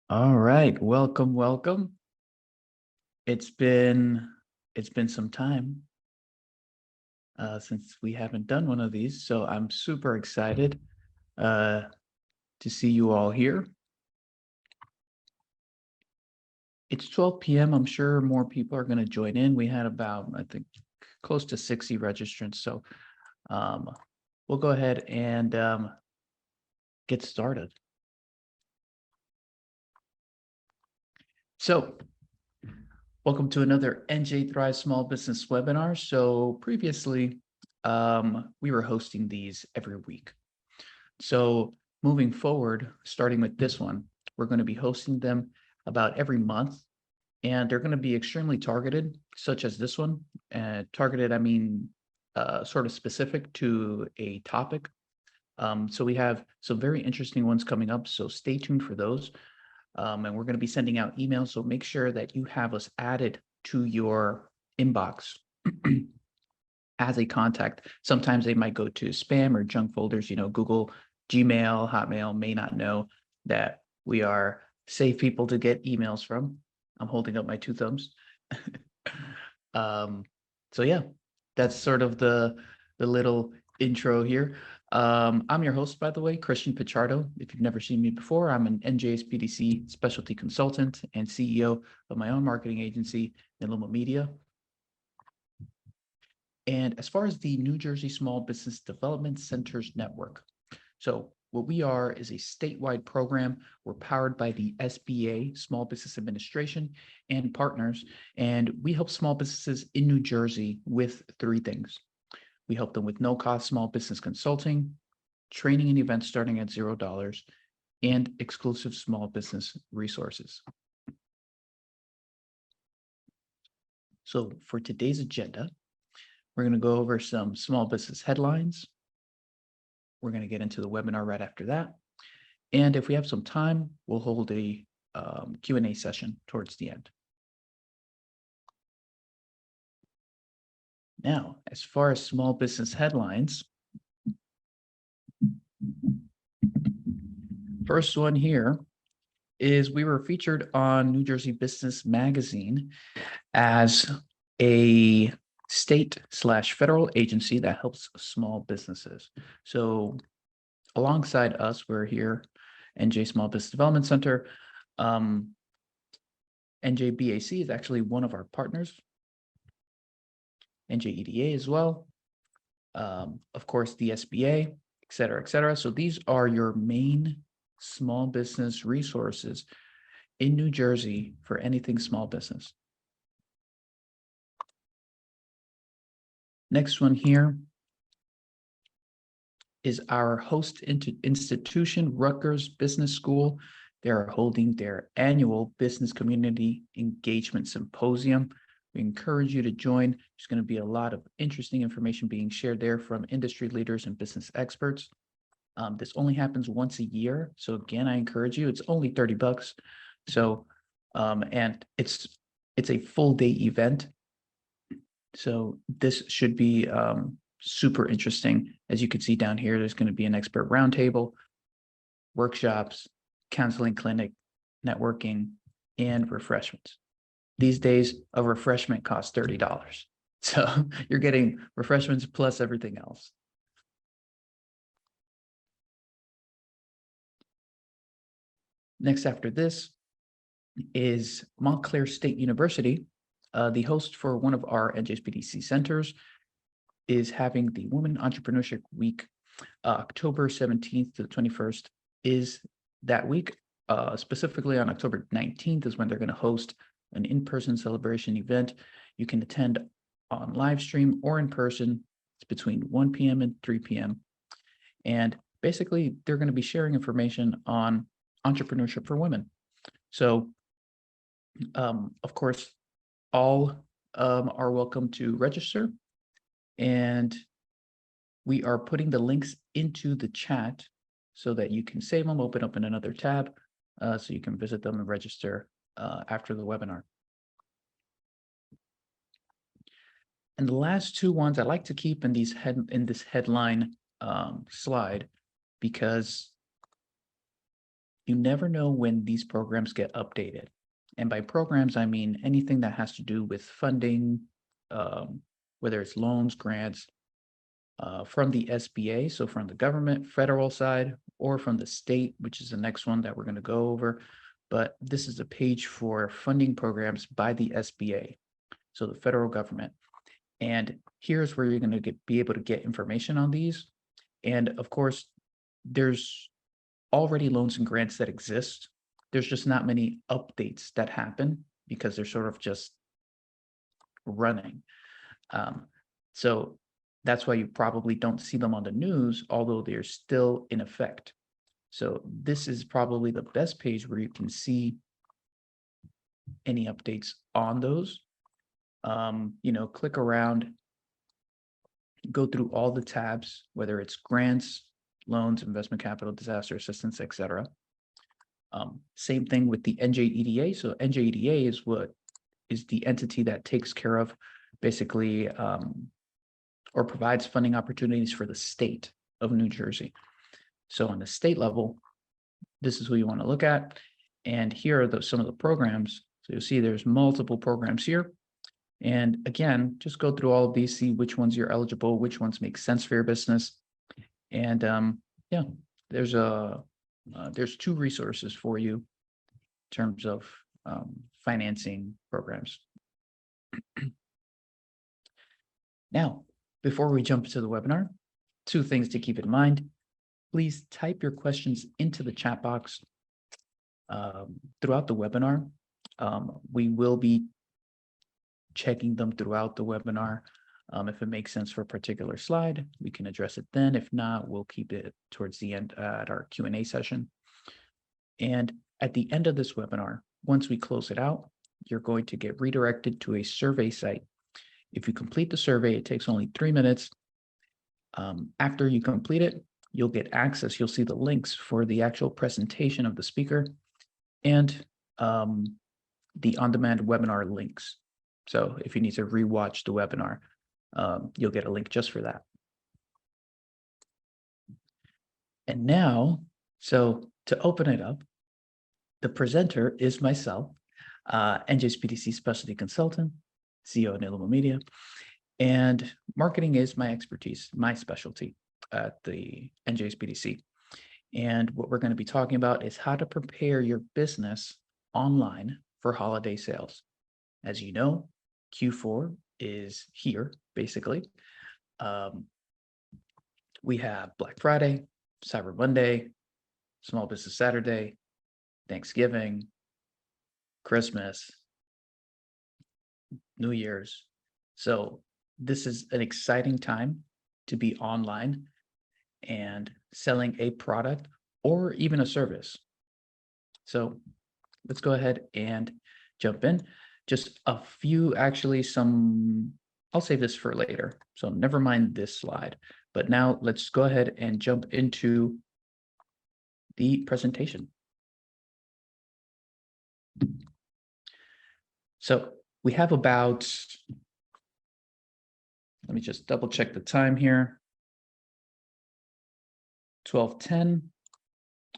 All right, welcome. It's been some time since we haven't done one of these, so I'm super excited uh, to see you all here. It's 12 p.m. I'm sure more people are going to join in. We had about, I think, close to 60 registrants, so um, we'll go ahead and get started. So, welcome to another NJThrives Small Business webinar. So previously, we were hosting these every week. So moving forward, starting with this one, we're going to be hosting them about every month, and they're going to be extremely targeted, such as this one. Targeted, I mean, sort of specific to a topic. So we have some very interesting ones coming up, so stay tuned for those. And we're going to be sending out emails, so make sure that you have us added to your inbox as a contact. Sometimes they might go to spam or junk folders. Google, Gmail, Hotmail may not know that we are safe people to get emails from. I'm holding up my two thumbs. So yeah, that's sort of the little intro here. I'm your host, by the way, Christian Pichardo. If you've never seen me before, I'm an NJSBDC specialty consultant and CEO of my own marketing agency, Niluma Media. And as far as the New Jersey Small Business Development Centers Network, so what we are is a statewide program. We're powered by the SBA, Small Business Administration, and partners, and we help small businesses in New Jersey with three things. We help them with no-cost small business consulting, training and events starting at $0, and exclusive small business resources. So for today's agenda, we're going to go over some small business headlines. We're going to get into the webinar right after that. And if we have some time, we'll hold a Q&A session towards the end. Now, as far as small business headlines, first one here is we were featured on New Jersey Business Magazine as a state/federal agency that helps small businesses. So alongside us, we're here, NJ Small Business Development Center. NJBAC is actually one of our partners. NJEDA as well. Of course, the SBA, et cetera, et cetera. So these are your main small business resources in New Jersey for anything small business. Next one here is our host institution, Rutgers Business School. They're holding their annual Business Community Engagement Symposium. We encourage you to join. There's going to be a lot of interesting information being shared there from industry leaders and business experts. This only happens once a year. So again, I encourage you, it's only $30. So, and it's a full day event. So this should be super interesting. As you can see down here, there's going to be an expert roundtable, workshops, counseling clinic, networking, and refreshments. These days, a refreshment costs $30. So you're getting refreshments plus everything else. Next after this is Montclair State University. The host for one of our NJSBDC centers is having the Women Entrepreneurship Week. October 17th to the 21st is that week. Specifically on October 19th is when they're going to host an in-person celebration event. You can attend on live stream or in person. It's between 1 p.m. and 3 p.m. And basically, they're going to be sharing information on entrepreneurship for women. So, of course, all are welcome to register. And we are putting the links into the chat so that you can save them, open up in another tab, so you can visit them and register after the webinar. And the last two ones I like to keep in this headline slide, because you never know when these programs get updated. And by programs, I mean anything that has to do with funding, whether it's loans, grants, from the SBA, so from the government, federal side, or from the state, which is the next one that we're going to go over. But this is a page for funding programs by the SBA, so the federal government. And here's where you're going to be able to get information on these. And of course, there's already loans and grants that exist. There's just not many updates that happen because they're sort of just running. So that's why you probably don't see them on the news, although they're still in effect. So this is probably the best page where you can see any updates on those. Click around, go through all the tabs, whether it's grants, loans, investment capital, disaster assistance, etc. Same thing with the NJEDA. So NJEDA is the entity that takes care of basically or provides funding opportunities for the state of New Jersey. So on the state level, this is who you want to look at. And here are some of the programs. So you'll see there's multiple programs here. And again, just go through all of these, see which ones you're eligible, which ones make sense for your business. And yeah, there's two resources for you in terms of financing programs. Now, before we jump into the webinar, two things to keep in mind. Please type your questions into the chat box throughout the webinar. We will be checking them throughout the webinar. If it makes sense for a particular slide, we can address it then. If not, we'll keep it towards the end at our Q&A session. And at the end of this webinar, once we close it out, you're going to get redirected to a survey site. If you complete the survey, it takes only 3 minutes. After you complete it, you'll get access. You'll see the links for the actual presentation of the speaker and the on-demand webinar links. So if you need to rewatch the webinar, you'll get a link just for that. And now, so to open it up, the presenter is myself, NJSBDC Specialty Consultant, CEO at Nilamo Media, and marketing is my expertise, my specialty at the NJSBDC. And what we're going to be talking about is how to prepare your business online for holiday sales. As you know, Q4 is here, basically. We have Black Friday, Cyber Monday, Small Business Saturday, Thanksgiving, Christmas, New Year's. So this is an exciting time to be online and selling a product or even a service. So let's go ahead and jump in. Just a few, actually, I'll save this for later. So never mind this slide. But now let's go ahead and jump into the presentation. So we have about, let me just double check the time here. 12:10.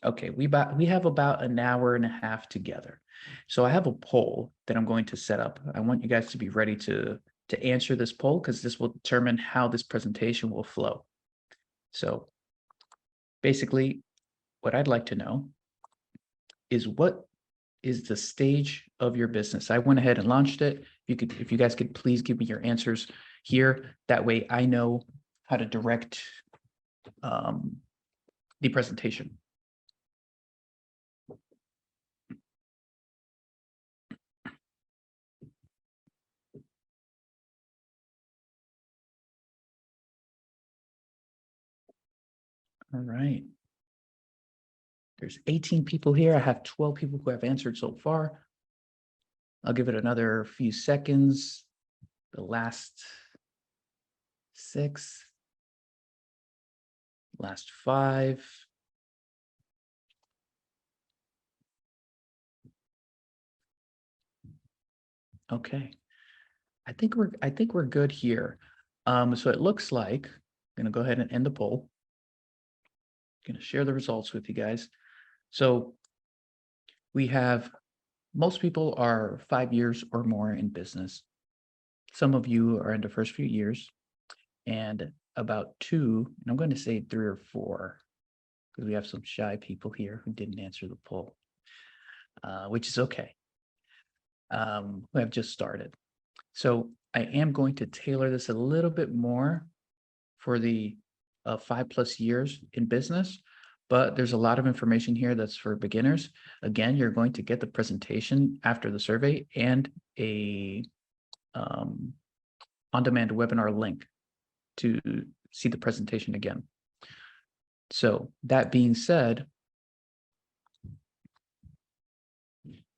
Okay, we have about an hour and a half together. So I have a poll that I'm going to set up. I want you guys to be ready to answer this poll because this will determine how this presentation will flow. So basically, what I'd like to know is what is the stage of your business? I went ahead and launched it. If you guys could please give me your answers here. That way I know how to direct the presentation. All right. There's 18 people here. I have 12 people who have answered so far. I'll give it another few seconds. The last 6, last 5. Okay. I think we're good here. So it looks like I'm gonna go ahead and end the poll. I'm gonna share the results with you guys. So most people are 5 years or more in business. Some of you are in the first few years, and about 2, and I'm going to say 3 or 4, because we have some shy people here who didn't answer the poll, which is okay, who have just started. So I am going to tailor this a little bit more for the 5+ years in business, but there's a lot of information here that's for beginners. Again, you're going to get the presentation after the survey and a on-demand webinar link to see the presentation again. So that being said,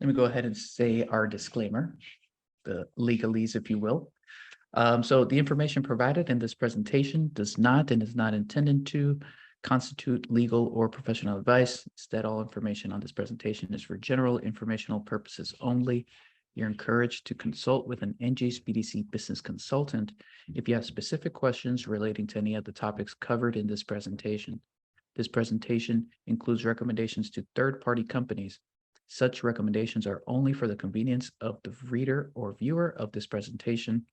let me go ahead and say our disclaimer, the legalese, if you will. So the information provided in this presentation does not and is not intended to constitute legal or professional advice. Instead, all information on this presentation is for general informational purposes only. You're encouraged to consult with an NJSBDC business consultant if you have specific questions relating to any of the topics covered in this presentation. This presentation includes recommendations to third-party companies. Such recommendations are only for the convenience of the reader or viewer of this presentation.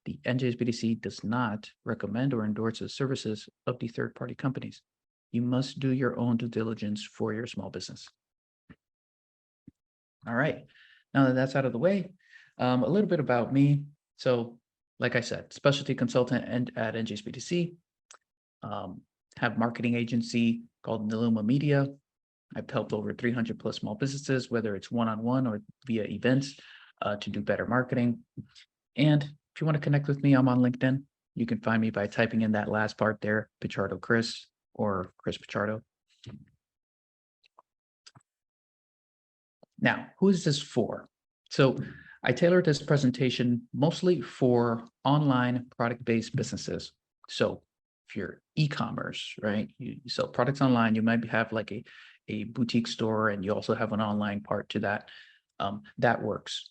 The NJSBDC does not recommend or endorse the services of the third-party companies. You must do your own due diligence for your small business. All right, now that that's out of the way, a little bit about me. So, like I said, specialty consultant and at NJSBDC, have marketing agency called Niluma Media. I've helped over 300+ small businesses, whether it's one-on-one or via events, to do better marketing. And if you want to connect with me, I'm on LinkedIn. You can find me by typing in that last part there, Pichardo Chris or Chris Pichardo. Now, who is this for? So I tailored this presentation mostly for online product-based businesses. So if you're e-commerce, right, you sell products online, you might have like a boutique store, and you also have an online part to that. That works.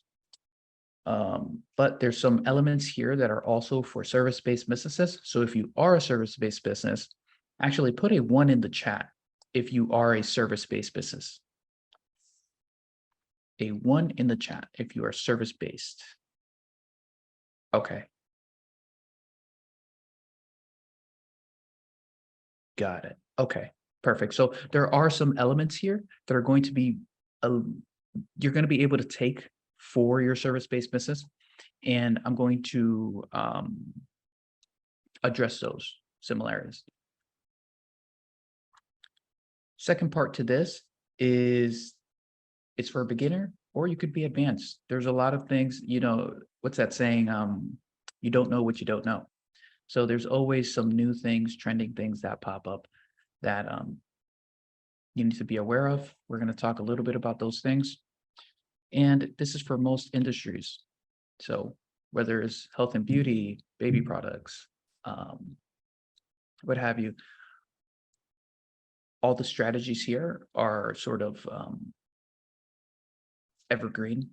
But there's some elements here that are also for service-based businesses. So if you are a service-based business, actually put a 1 in the chat if you are a service-based business. A 1 in the chat if you are service-based. Okay. Got it. Okay, perfect. So there are some elements here that are going to be, you're going to be able to take for your service-based business. And I'm going to address those similarities. Second part to this is it's for a beginner, or you could be advanced. There's a lot of things, you know, what's that saying? You don't know what you don't know. So there's always some new things, trending things that pop up that you need to be aware of. We're going to talk a little bit about those things. And this is for most industries. So whether it's health and beauty, baby products, what have you, all the strategies here are sort of evergreen.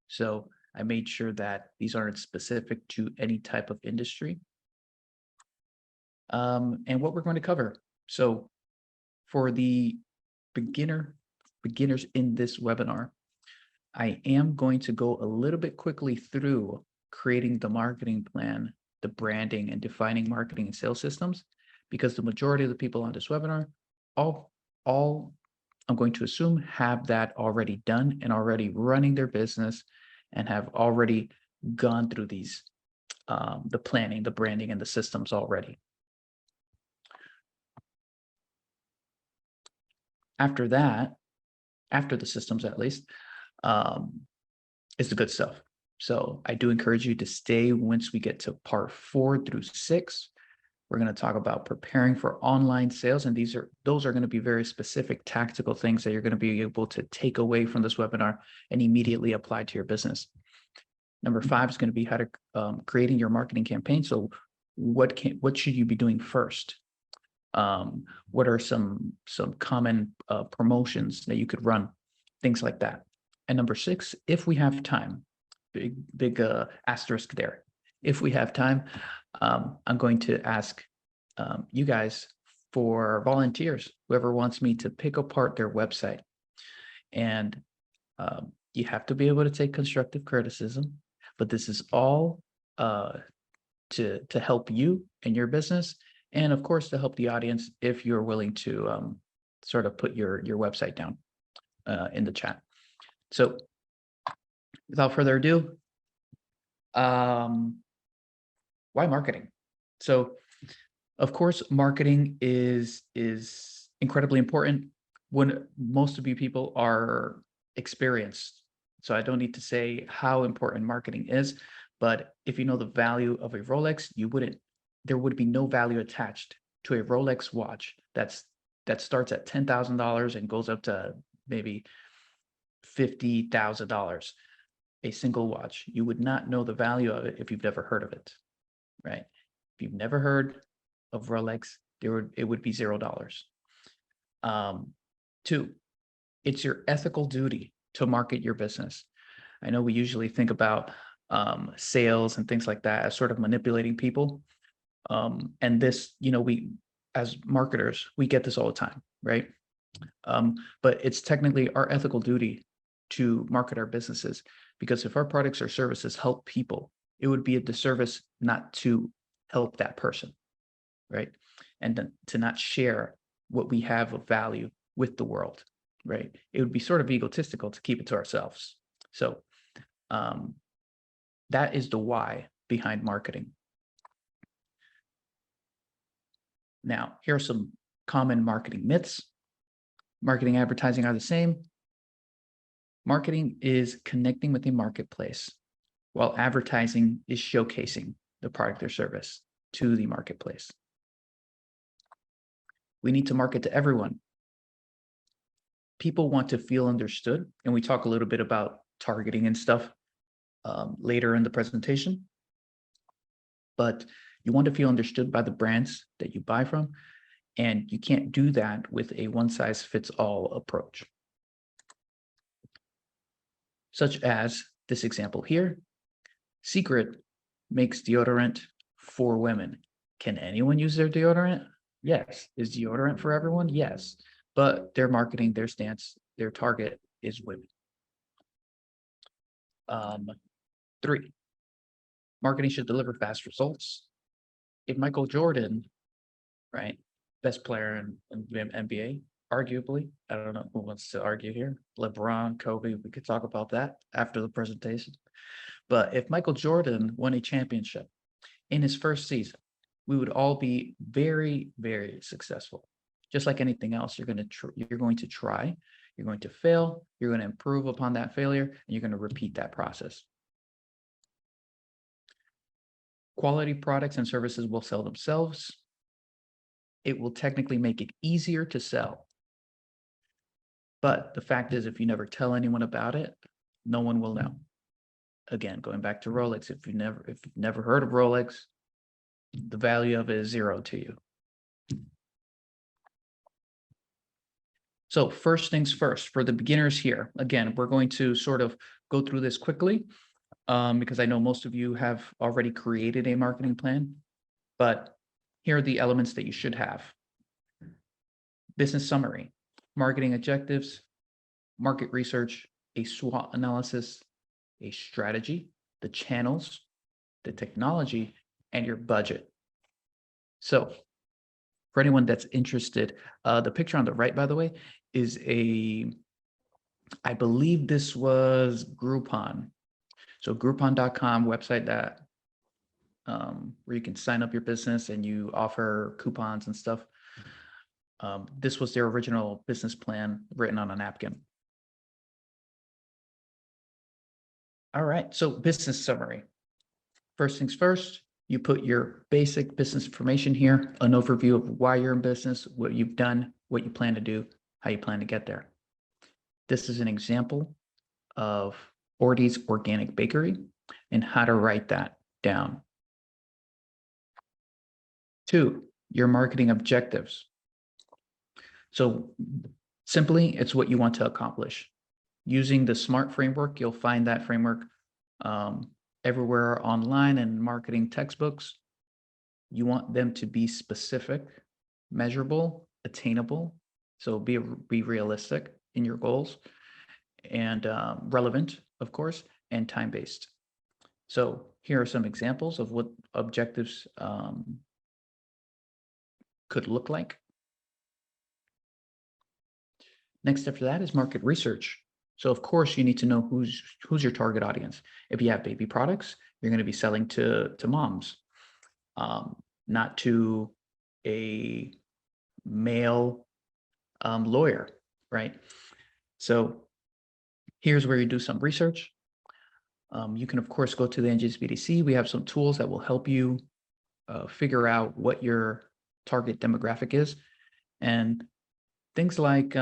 So I made sure that these aren't specific to any type of industry. And what we're going to cover. So for the beginners in this webinar, I am going to go a little bit quickly through creating the marketing plan, the branding, and defining marketing and sales systems, because the majority of the people on this webinar, all I'm going to assume have that already done and already running their business and have already gone through these, the planning, the branding, and the systems already. After that, after the systems at least, is the good stuff. So I do encourage you to stay once we get to part 4 through 6. We're going to talk about preparing for online sales. And those are going to be very specific tactical things that you're going to be able to take away from this webinar and immediately apply to your business. Number 5 is going to be how to creating your marketing campaign. So what should you be doing first? What are some common promotions that you could run? Things like that. And number 6, if we have time, big asterisk there. If we have time, I'm going to ask you guys for volunteers, whoever wants me to pick apart their website and You have to be able to take constructive criticism, but this is all to help you and your business, and of course to help the audience if you're willing to sort of put your website down in the chat. So without further ado, why marketing? So of course, marketing is incredibly important when most of you people are experienced. So I don't need to say how important marketing is, but if you know the value of a Rolex, there would be no value attached to a Rolex watch that starts at $10,000 and goes up to maybe $50,000. A single watch. You would not know the value of it if you've never heard of it, right? If you've never heard of Rolex, it would be $0. Two, it's your ethical duty to market your business. I know we usually think about sales and things like that as sort of manipulating people. And this, we as marketers, we get this all the time, right? But it's technically our ethical duty to market our businesses, because if our products or services help people, it would be a disservice not to help that person, right? And then to not share what we have of value with the world, right? It would be sort of egotistical to keep it to ourselves. So that is the why behind marketing. Now, here are some common marketing myths. Marketing and advertising are the same. Marketing is connecting with a marketplace, while advertising is showcasing the product or service to the marketplace. We need to market to everyone. People want to feel understood, and we talk a little bit about targeting and stuff later in the presentation. But you want to feel understood by the brands that you buy from, and you can't do that with a one-size-fits-all approach. Such as this example here. Secret makes deodorant for women. Can anyone use their deodorant? Yes. Is deodorant for everyone? Yes. But their marketing, their stance, their target is women. 3, marketing should deliver fast results. If Michael Jordan, right, best player in NBA, arguably, I don't know who wants to argue here, LeBron, Kobe, we could talk about that after the presentation. But if Michael Jordan won a championship in his first season, we would all be very, very successful. Just like anything else, you're going to try, you're going to fail, you're going to improve upon that failure, and you're going to repeat that process. Quality products and services will sell themselves. It will technically make it easier to sell. But the fact is, if you never tell anyone about it, no one will know. Again, going back to Rolex, if you've never heard of Rolex, the value of it is 0 to you. So first things first, for the beginners here, again, we're going to sort of go through this quickly because I know most of you have already created a marketing plan, but here are the elements that you should have. Business summary, marketing objectives, market research, a SWOT analysis, a strategy, the channels, the technology, and your budget. So for anyone that's interested, the picture on the right, by the way, is I believe this was Groupon. So Groupon.com website that where you can sign up your business and you offer coupons and stuff. This was their original business plan written on a napkin. All right, so business summary. First things first, you put your basic business information here, an overview of why you're in business, what you've done, what you plan to do, how you plan to get there. This is an example of Orti's Organic Bakery and how to write that down. 2, your marketing objectives. So simply, it's what you want to accomplish. Using the SMART framework, you'll find that framework everywhere online and marketing textbooks. You want them to be specific, measurable, attainable. So be realistic in your goals. and relevant, of course, and time-based. So here are some examples of what objectives could look like. Next after that is market research. So of course you need to know who's your target audience. If you have baby products, you're going to be selling to moms, not to a male lawyer, right? So here's where you do some research. You can of course go to the NJSBDC. We have some tools that will help you figure out what your target demographic is, and things like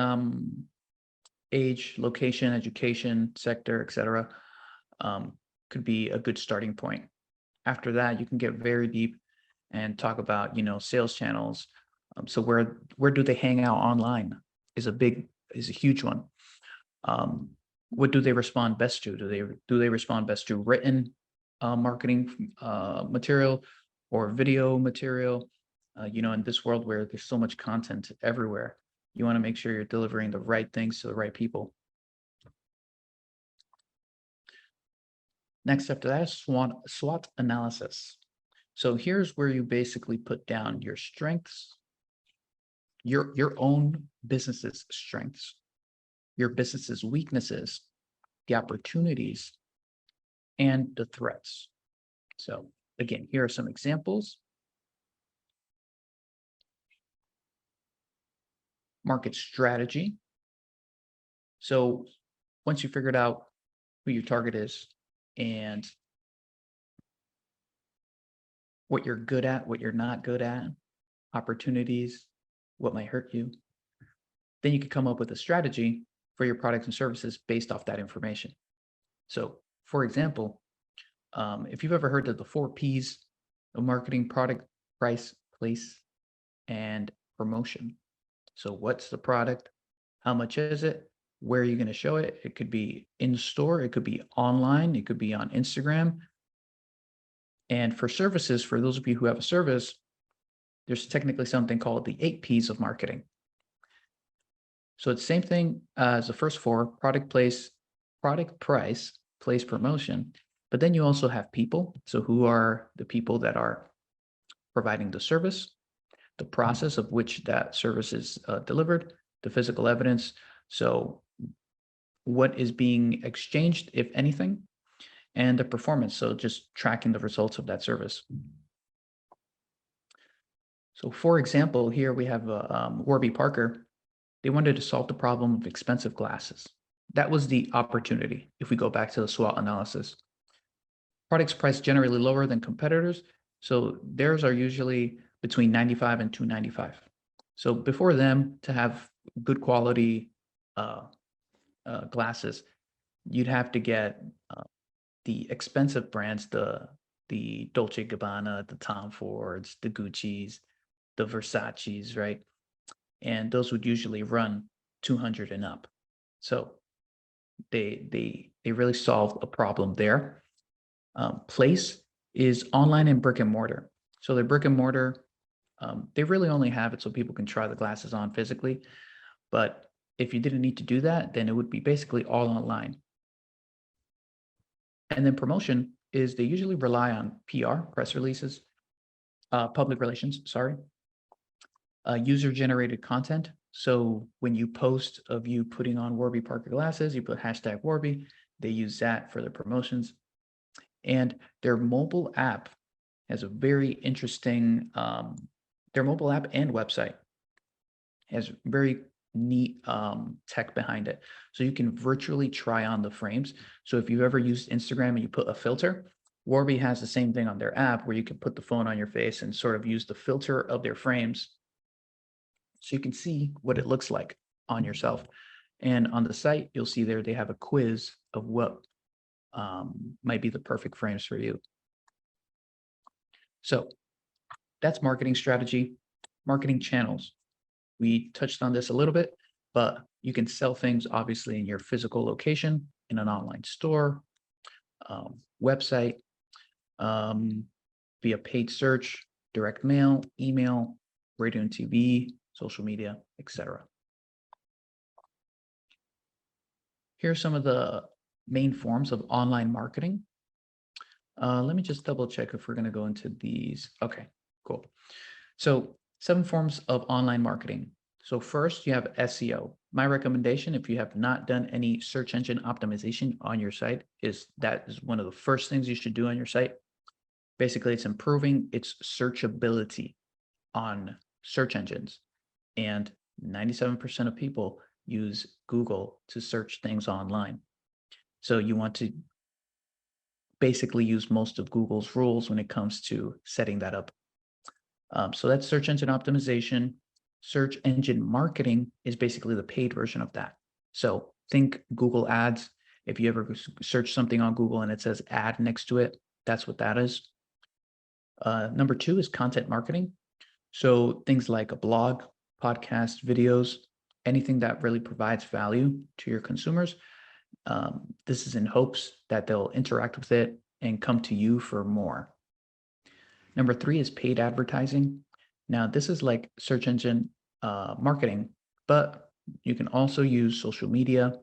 age, location, education, sector, etc. Could be a good starting point. After that, you can get very deep and talk about, sales channels. So where do they hang out online is a huge one. What do they respond best to? Do they respond best to written marketing material or video material? In this world where there's so much content everywhere, you want to make sure you're delivering the right things to the right people. Next after that is SWOT analysis. So here's where you basically put down your strengths, your own business's strengths, your business's weaknesses, the opportunities, and the threats. So again, here are some examples. Market strategy. So once you figured out who your target is and what you're good at, what you're not good at, opportunities, what might hurt you, then you can come up with a strategy for your products and services based off that information. So for example, if you've ever heard of the 4 Ps of marketing: product, price, place, and promotion. So what's the product? How much is it? Where are you going to show it? It could be in store. It could be online. It could be on Instagram. And for services, for those of you who have a service, there's technically something called the 8 Ps of marketing. So it's the same thing as the first 4: product, price, place, promotion. But then you also have people. So who are the people that are providing the service, the process of which that service is delivered, the physical evidence. So what is being exchanged, if anything, and the performance. So just tracking the results of that service. So for example, here we have Warby Parker. They wanted to solve the problem of expensive glasses. That was the opportunity. If we go back to the SWOT analysis, products priced generally lower than competitors. So theirs are usually between $95 and $295. So before them to have good quality glasses, you'd have to get the expensive brands, the Dolce & Gabbana, the Tom Fords, the Gucci's, the Versace's, right? And those would usually run 200 and up. So they really solved a problem there. Place is online and brick and mortar. So their brick and mortar, they really only have it so people can try the glasses on physically. But if you didn't need to do that, then it would be basically all online. And then promotion is they usually rely on PR, press releases, public relations, user-generated content. So when you post of you putting on Warby Parker glasses, you put hashtag Warby, they use that for their promotions. And their mobile app has a very interesting, their mobile app and website has very neat tech behind it. So you can virtually try on the frames. So if you've ever used Instagram and you put a filter, Warby has the same thing on their app where you can put the phone on your face and sort of use the filter of their frames. So you can see what it looks like on yourself. And on the site, you'll see there they have a quiz of what might be the perfect frames for you. So that's marketing strategy. Marketing channels. We touched on this a little bit, but you can sell things obviously in your physical location, in an online store, website, via paid search, direct mail, email, radio and TV, social media, etc. Here are some of the main forms of online marketing. Let me just double check if we're going to go into these. Okay, cool. So 7 forms of online marketing. So first you have SEO. My recommendation, if you have not done any search engine optimization on your site, is that is one of the first things you should do on your site. Basically, it's improving its searchability on search engines. And 97% of people use Google to search things online. So you want to basically use most of Google's rules when it comes to setting that up. So that's search engine optimization. Search engine marketing is basically the paid version of that. So think Google Ads. If you ever search something on Google and it says ad next to it, that's what that is. Number 2 is content marketing. So things like a blog, podcast, videos, anything that really provides value to your consumers. This is in hopes that they'll interact with it and come to you for more. Number 3 is paid advertising. Now, this is like search engine marketing, but you can also use social media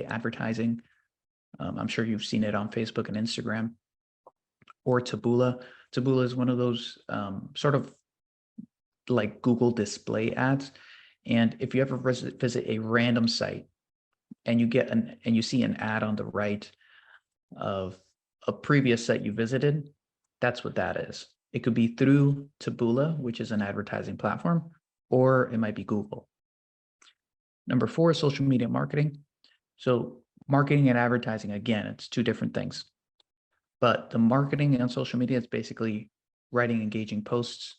advertising. I'm sure you've seen it on Facebook and Instagram, or Taboola. Taboola is one of those sort of like Google display ads. And if you ever visit a random site and you see an ad on the right of a previous site you visited, that's what that is. It could be through Taboola, which is an advertising platform, or it might be Google. Number 4 is social media marketing. So marketing and advertising, again, it's 2 different things. But the marketing on social media is basically writing engaging posts.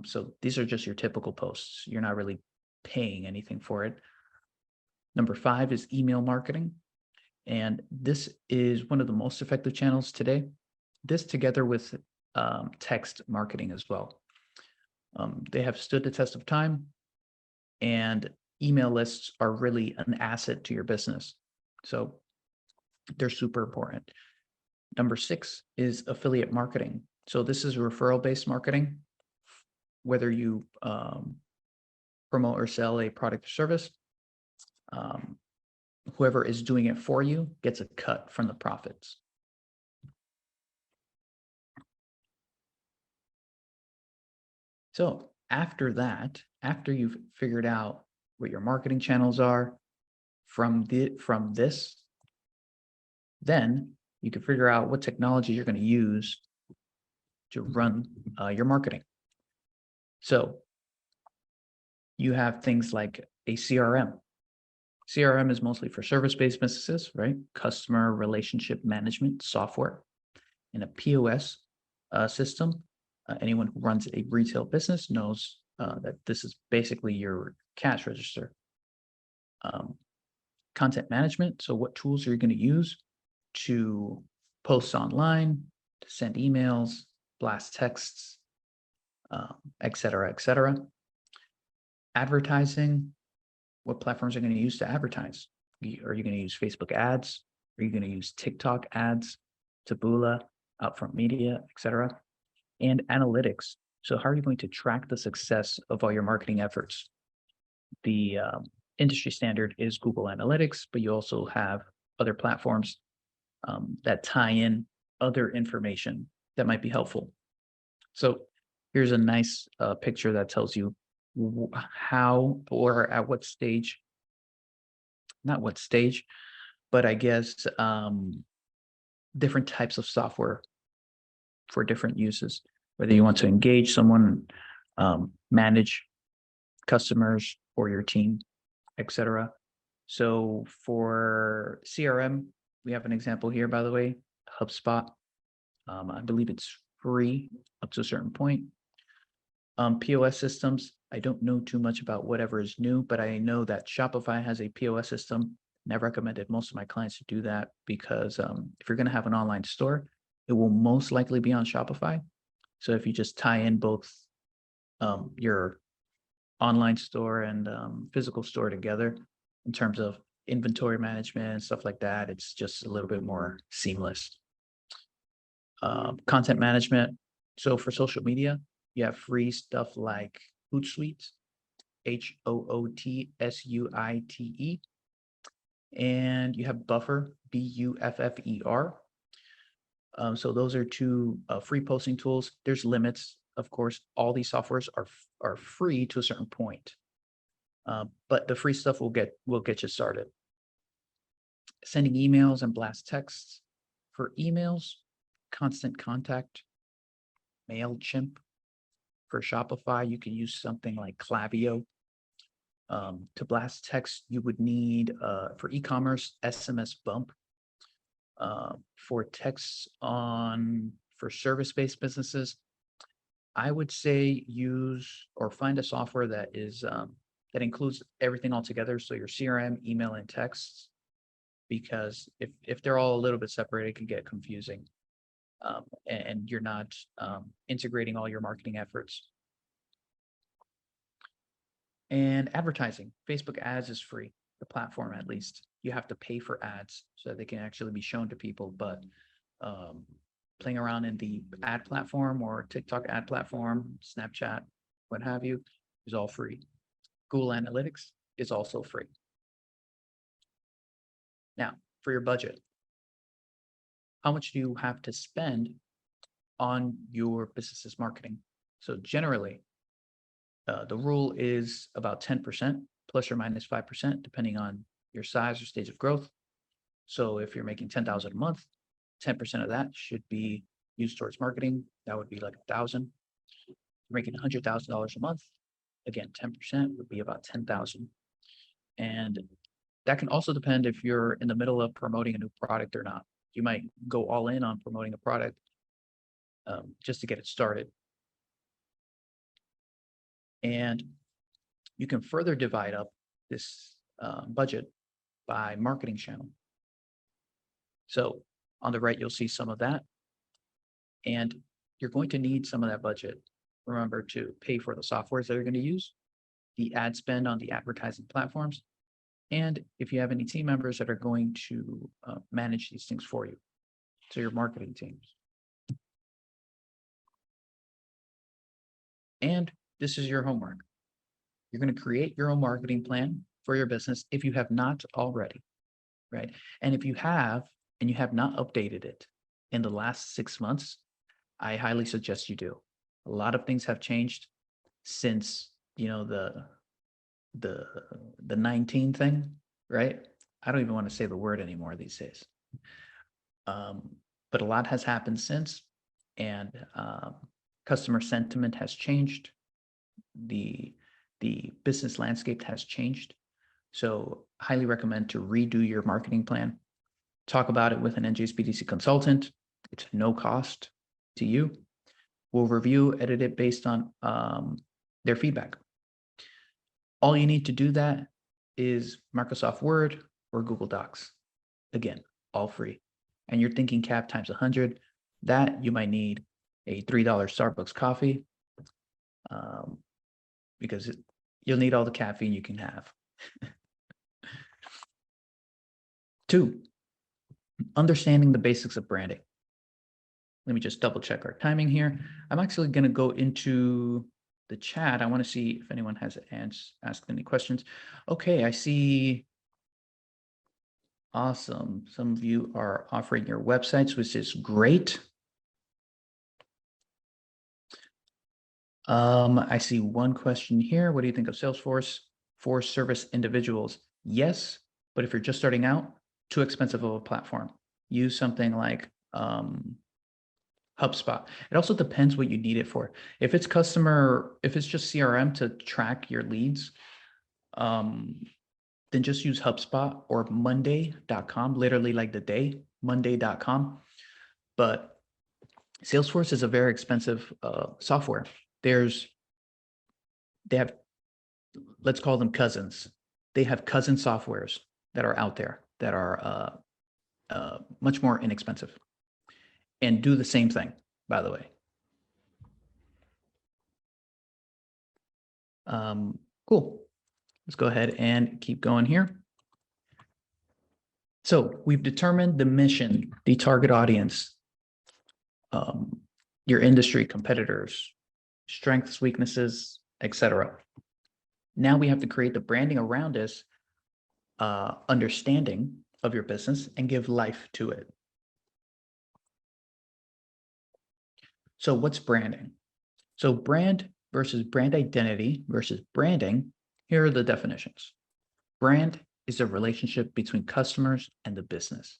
So these are just your typical posts. You're not really paying anything for it. Number 5 is email marketing. And this is one of the most effective channels today. This together with text marketing as well. They have stood the test of time, and email lists are really an asset to your business. So they're super important. Number 6 is affiliate marketing. So this is referral-based marketing. Whether you promote or sell a product or service, whoever is doing it for you gets a cut from the profits. So after that, after you've figured out what your marketing channels are from this, then you can figure out what technology you're going to use to run your marketing. So you have things like a CRM. CRM is mostly for service-based businesses, right? Customer relationship management software. And a POS system. Anyone who runs a retail business knows that this is basically your cash register. Content management. So what tools are you going to use to post online, to send emails, blast texts, et cetera, et cetera. Advertising. What platforms are you going to use to advertise? Are you going to use Facebook ads? Are you going to use TikTok ads, Taboola, Upfront Media, et cetera? And analytics. So how are you going to track the success of all your marketing efforts? The industry standard is Google Analytics, but you also have other platforms that tie in other information that might be helpful. So here's a nice picture that tells you how or at what stage, not what stage, but I guess different types of software for different uses, whether you want to engage someone, manage customers or your team, etc. So for CRM, we have an example here, by the way, HubSpot. I believe it's free up to a certain point. POS systems, I don't know too much about whatever is new, but I know that Shopify has a POS system. And I've recommended most of my clients to do that because if you're going to have an online store, it will most likely be on Shopify. So if you just tie in both your online store and physical store together in terms of inventory management and stuff like that, it's just a little bit more seamless. Content management. So for social media, you have free stuff like Hootsuite, HOOTSUITE. and you have Buffer, Buffer. So those are two free posting tools. There's limits, of course. All these softwares are free to a certain point, but the free stuff will get you started. Sending emails and blast texts. For emails, Constant Contact, MailChimp. For Shopify, you can use something like Klaviyo. To blast text, you would need, for e-commerce, SMS Bump. For texts for service-based businesses, I would say use or find a software that is that includes everything all together. So your CRM, email, and texts, because if they're all a little bit separate, it can get confusing, and you're not integrating all your marketing efforts. And advertising, Facebook ads is free, the platform at least. You have to pay for ads so that they can actually be shown to people, but playing around in the ad platform or TikTok ad platform, Snapchat, what have you, is all free. Google Analytics is also free. Now, for your budget, how much do you have to spend on your business's marketing? So generally, the rule is about 10%, plus or minus 5%, depending on your size or stage of growth. So if you're making $10,000 a month, 10% of that should be used towards marketing. That would be like $1,000. You're making $100,000 a month. Again, 10% would be about $10,000. And that can also depend if you're in the middle of promoting a new product or not. You might go all in on promoting a product just to get it started. And you can further divide up this budget by marketing channel. So on the right, you'll see some of that. And you're going to need some of that budget. Remember to pay for the softwares that you're going to use, the ad spend on the advertising platforms, and if you have any team members that are going to manage these things for you. So your marketing teams. And this is your homework. You're going to create your own marketing plan for your business if you have not already, right? And if you have, and you have not updated it in the last 6 months, I highly suggest you do. A lot of things have changed since, you know, the 19 thing, right? I don't even want to say the word anymore these days. But a lot has happened since, and customer sentiment has changed. The business landscape has changed. So highly recommend to redo your marketing plan. Talk about it with an NJSBDC consultant. It's no cost to you. We'll review, edit it based on their feedback. All you need to do that is Microsoft Word or Google Docs. Again, all free. And you're thinking cap times 100, that you might need a $3 Starbucks coffee, because you'll need all the caffeine you can have. 2, understanding the basics of branding. Let me just double check our timing here. I'm actually going to go into the chat. I want to see if anyone has asked any questions. Okay, I see. Awesome. Some of you are offering your websites, which is great. I see one question here. What do you think of Salesforce for service individuals? Yes, but if you're just starting out, too expensive of a platform. Use something like HubSpot. It also depends what you need it for. If it's just CRM to track your leads, then just use HubSpot or Monday.com, literally like the day, Monday.com. But Salesforce is a very expensive software. They have, let's call them cousins. They have cousin softwares that are out there that are much more inexpensive and do the same thing, by the way. Cool. Let's go ahead and keep going here. So we've determined the mission, the target audience, your industry, competitors, strengths, weaknesses, etc. Now we have to create the branding around us understanding of your business and give life to it. So what's branding? So brand versus brand identity versus branding, here are the definitions. Brand is a relationship between customers and the business.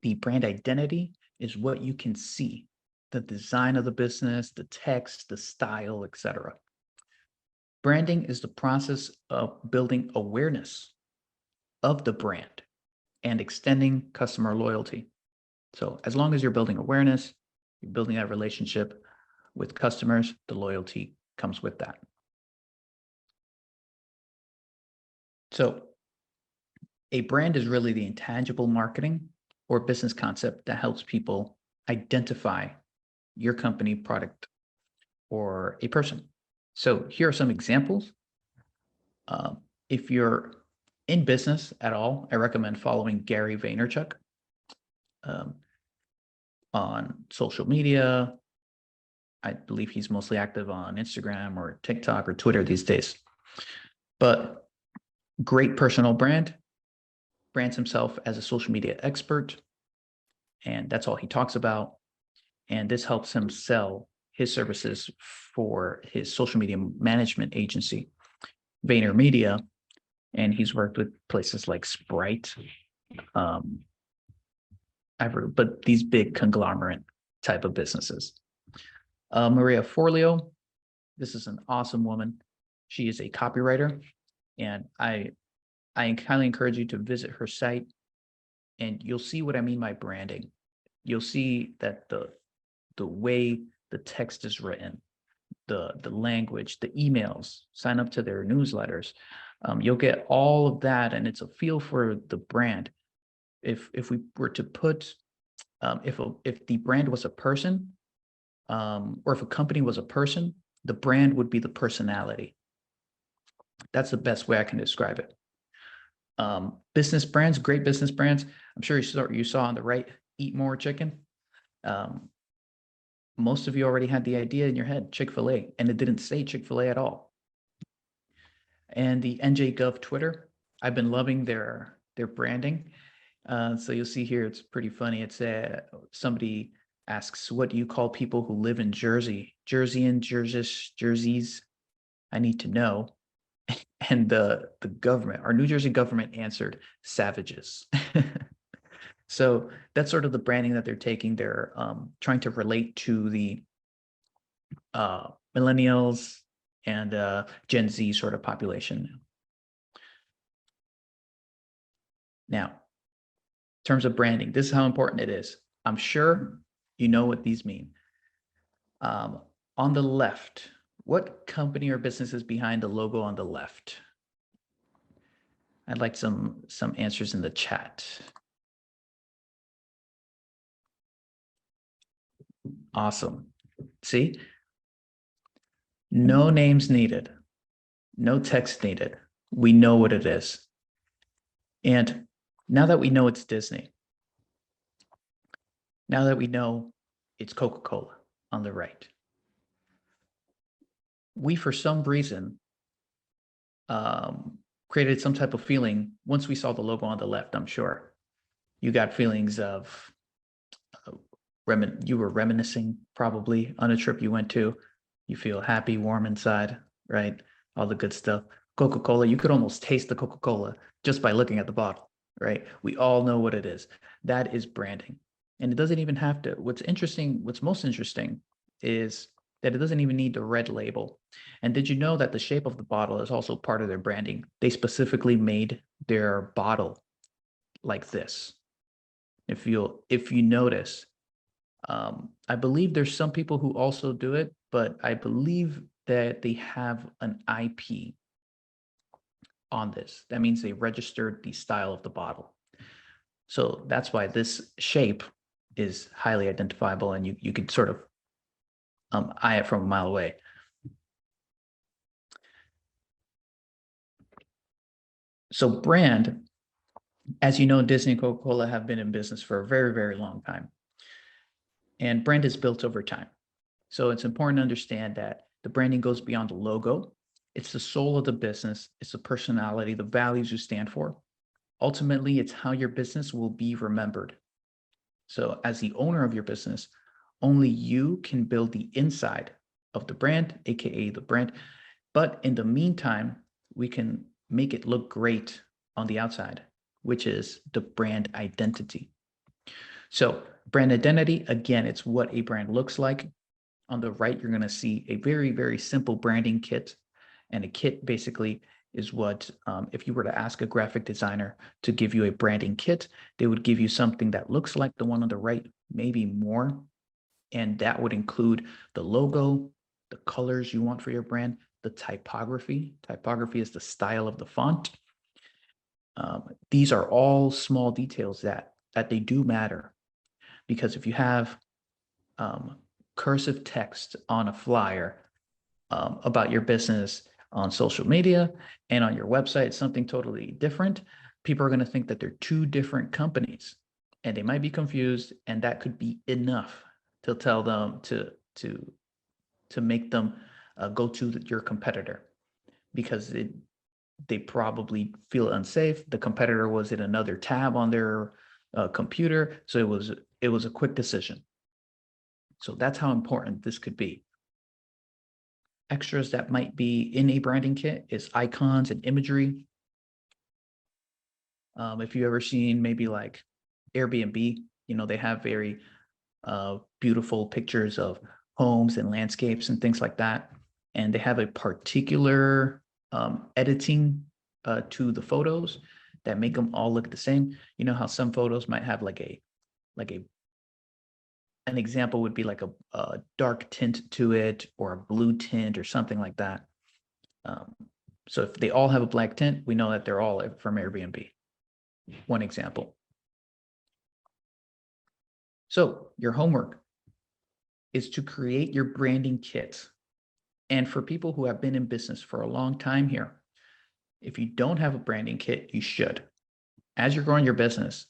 The brand identity is what you can see, the design of the business, the text, the style, etc. Branding is the process of building awareness of the brand and extending customer loyalty. So as long as you're building awareness, you're building that relationship with customers, the loyalty comes with that. So a brand is really the intangible marketing or business concept that helps people identify your company, product, or a person. So here are some examples. If you're in business at all, I recommend following Gary Vaynerchuk on social media. I believe he's mostly active on Instagram or TikTok or Twitter these days. But great personal brand, brands himself as a social media expert, and that's all he talks about. And this helps him sell his services for his social media management agency, VaynerMedia, and he's worked with places like Sprite, but these big conglomerate type of businesses. Maria Forleo, this is an awesome woman. She is a copywriter, and I highly encourage you to visit her site, and you'll see what I mean by branding. You'll see that the way the text is written, the language, the emails, sign up to their newsletters. You'll get all of that, and it's a feel for the brand. If we were to put, if the brand was a person, or if a company was a person, the brand would be the personality. That's the best way I can describe it. Business brands, great business brands. I'm sure you saw on the right, Eat More Chicken. Most of you already had the idea in your head, Chick-fil-A, and it didn't say Chick-fil-A at all. And the NJGov Twitter, I've been loving their branding. So you'll see here, it's pretty funny. It's somebody asks, what do you call people who live in Jersey? Jerseyan, Jerseys, I need to know. And the government, our New Jersey government answered, savages. So that's sort of the branding that they're taking. They're trying to relate to the millennials and Gen Z sort of population. Now, in terms of branding, this is how important it is. I'm sure you know what these mean. On the left, what company or business is behind the logo on the left? I'd like some answers in the chat. Awesome. See? No names needed. No text needed. We know what it is. And now that we know it's Disney, now that we know it's Coca-Cola on the right, we, for some reason, created some type of feeling once we saw the logo on the left. I'm sure you got feelings of, you were reminiscing probably on a trip you went to. You feel happy, warm inside, right? All the good stuff. Coca-Cola, you could almost taste the Coca-Cola just by looking at the bottle, right? We all know what it is. That is branding. And it doesn't even have to, what's most interesting is that it doesn't even need the red label. And did you know that the shape of the bottle is also part of their branding? They specifically made their bottle like this. If you notice, I believe there's some people who also do it, but I believe that they have an IP on this. That means they registered the style of the bottle. So that's why this shape is highly identifiable, and you could sort of eye it from a mile away. So brand, as you know, Disney and Coca-Cola have been in business for a very, very long time. And brand is built over time. So it's important to understand that the branding goes beyond the logo It's the soul of the business. It's the personality, the values you stand for. Ultimately, it's how your business will be remembered. So as the owner of your business, only you can build the inside of the brand, AKA the brand. But in the meantime, we can make it look great on the outside, which is the brand identity. So brand identity, again, it's what a brand looks like. On the right, you're going to see a very, very simple branding kit. And a kit basically is what, if you were to ask a graphic designer to give you a branding kit, they would give you something that looks like the one on the right, maybe more. And that would include the logo, the colors you want for your brand, the typography. Typography is the style of the font. These are all small details that they do matter, because if you have cursive text on a flyer about your business on social media and on your website, something totally different, people are going to think that they're two different companies, and they might be confused, and that could be enough to tell them to make them go to your competitor, because they probably feel unsafe. The competitor was in another tab on their computer, so it was a quick decision. So that's how important this could be. Extras that might be in a branding kit is icons and imagery. If you've ever seen maybe like Airbnb, they have very beautiful pictures of homes and landscapes and things like that. And they have a particular editing to the photos that make them all look the same. You know how some photos might have an example would be like a dark tint to it, or a blue tint or something like that. So if they all have a black tint, we know that they're all from Airbnb. One example. So your homework is to create your branding kit. And for people who have been in business for a long time here, if you don't have a branding kit, you should. As you're growing your business,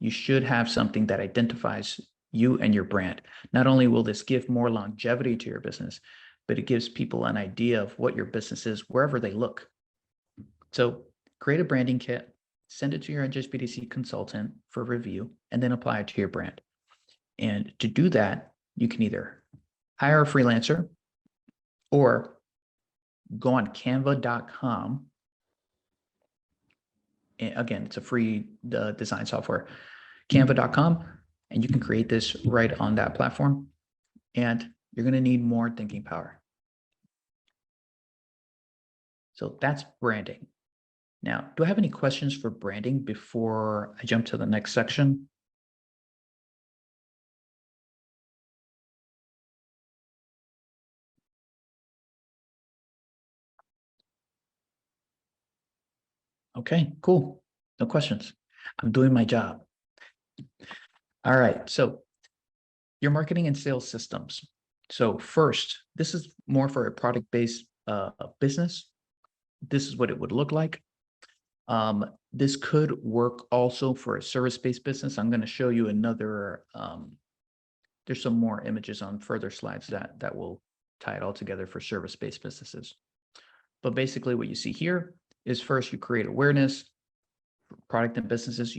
you should have something that identifies you and your brand. Not only will this give more longevity to your business, but it gives people an idea of what your business is wherever they look. So create a branding kit, send it to your NJSBDC consultant for review, and then apply it to your brand. And to do that, you can either hire a freelancer or go on canva.com. And again, it's a free design software, canva.com, and you can create this right on that platform. And you're going to need more thinking power. So that's branding. Now, do I have any questions for branding before I jump to the next section? Okay, cool. No questions. I'm doing my job. All right. So your marketing and sales systems. So first, this is more for a product-based business. This is what it would look like. This could work also for a service-based business. I'm going to show you another, there's some more images on further slides that will tie it all together for service-based businesses. But basically what you see here is, first you create awareness for product and businesses.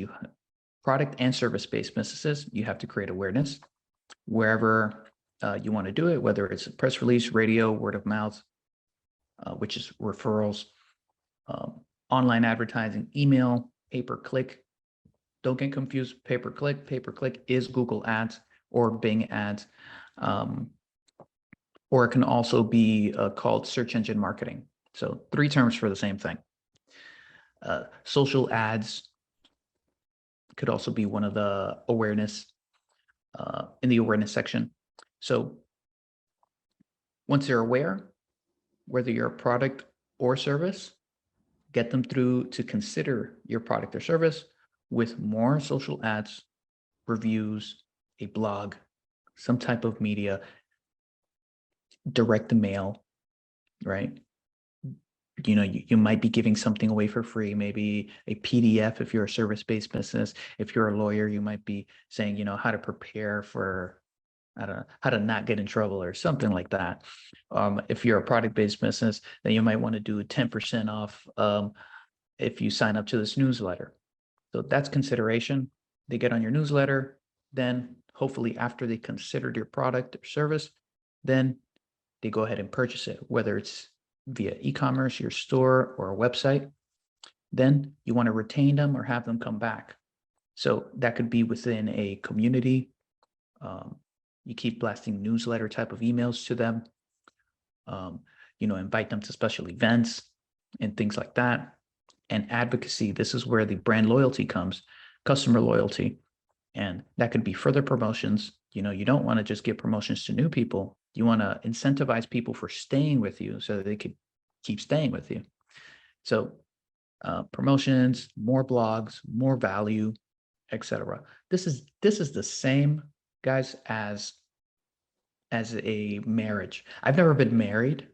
Product and service-based businesses, you have to create awareness wherever you want to do it, whether it's a press release, radio, word of mouth, which is referrals, online advertising, email, pay-per-click. Don't get confused. Pay-per-click. Pay-per-click is Google Ads or Bing Ads, or it can also be called search engine marketing. So 3 terms for the same thing. Social ads could also be one of the awareness in the awareness section. So once they're aware, whether you're a product or service, get them through to consider your product or service with more social ads, reviews, a blog, some type of media, direct mail, right? You might be giving something away for free, maybe a PDF if you're a service-based business. If you're a lawyer, you might be saying, how to prepare for I don't know, how to not get in trouble or something like that. If you're a product-based business, then you might want to do a 10% off if you sign up to this newsletter. So that's consideration. They get on your newsletter, then hopefully after they considered your product or service, then they go ahead and purchase it, whether it's via e-commerce, your store, or a website. Then you want to retain them or have them come back. So that could be within a community. You keep blasting newsletter type of emails to them. Invite them to special events and things like that. And advocacy, this is where the brand loyalty comes, customer loyalty. And that could be further promotions. You don't want to just give promotions to new people. You want to incentivize people for staying with you so that they could keep staying with you. So promotions, more blogs, more value, etc. This is the same, guys, as a marriage. I've never been married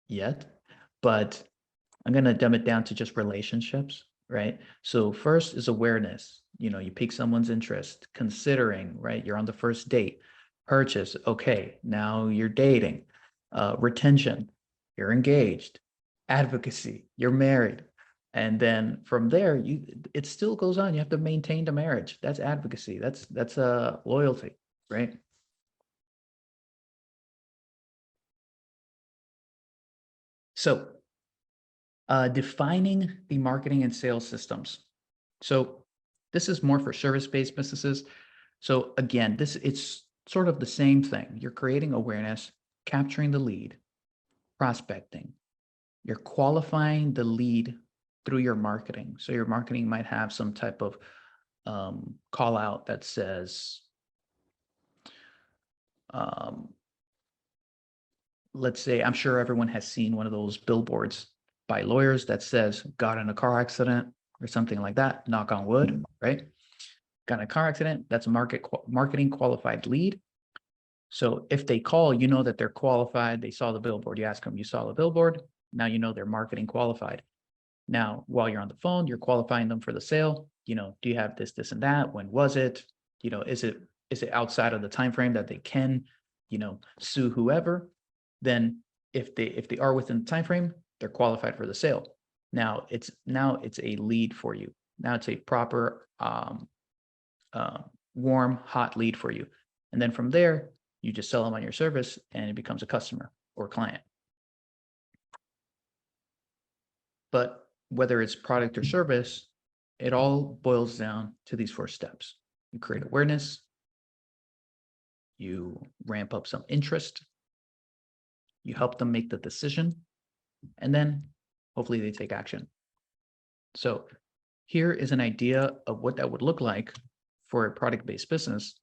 yet, but I'm going to dumb it down to just relationships, right? So first is awareness. You pique someone's interest, considering, right? You're on the first date. Purchase, okay, now you're dating. Retention, you're engaged. Advocacy, you're married. And then from there, it still goes on. You have to maintain the marriage. That's advocacy. That's loyalty, right? So defining the marketing and sales systems. So this is more for service-based businesses. So again, it's sort of the same thing. You're creating awareness, capturing the lead, prospecting. You're qualifying the lead through your marketing. So your marketing might have some type of call out that says, let's say, I'm sure everyone has seen one of those billboards by lawyers that says, got in a car accident or something like that, knock on wood, right? Got in a car accident, that's a marketing qualified lead. So if they call, you know that they're qualified. They saw the billboard. You ask them, you saw the billboard. Now you know they're marketing qualified. Now, while you're on the phone, you're qualifying them for the sale. Do you have this, this, and that? When was it? Is it outside of the time frame that they can, sue whoever? Then if they are within the time frame, they're qualified for the sale. Now it's a lead for you. Now it's a proper warm, hot lead for you. And then from there, you just sell them on your service and it becomes a customer or client. But whether it's product or service, it all boils down to these 4 steps. You create awareness, you ramp up some interest, you help them make the decision, and then hopefully they take action. So here is an idea of what that would look like for a product-based business.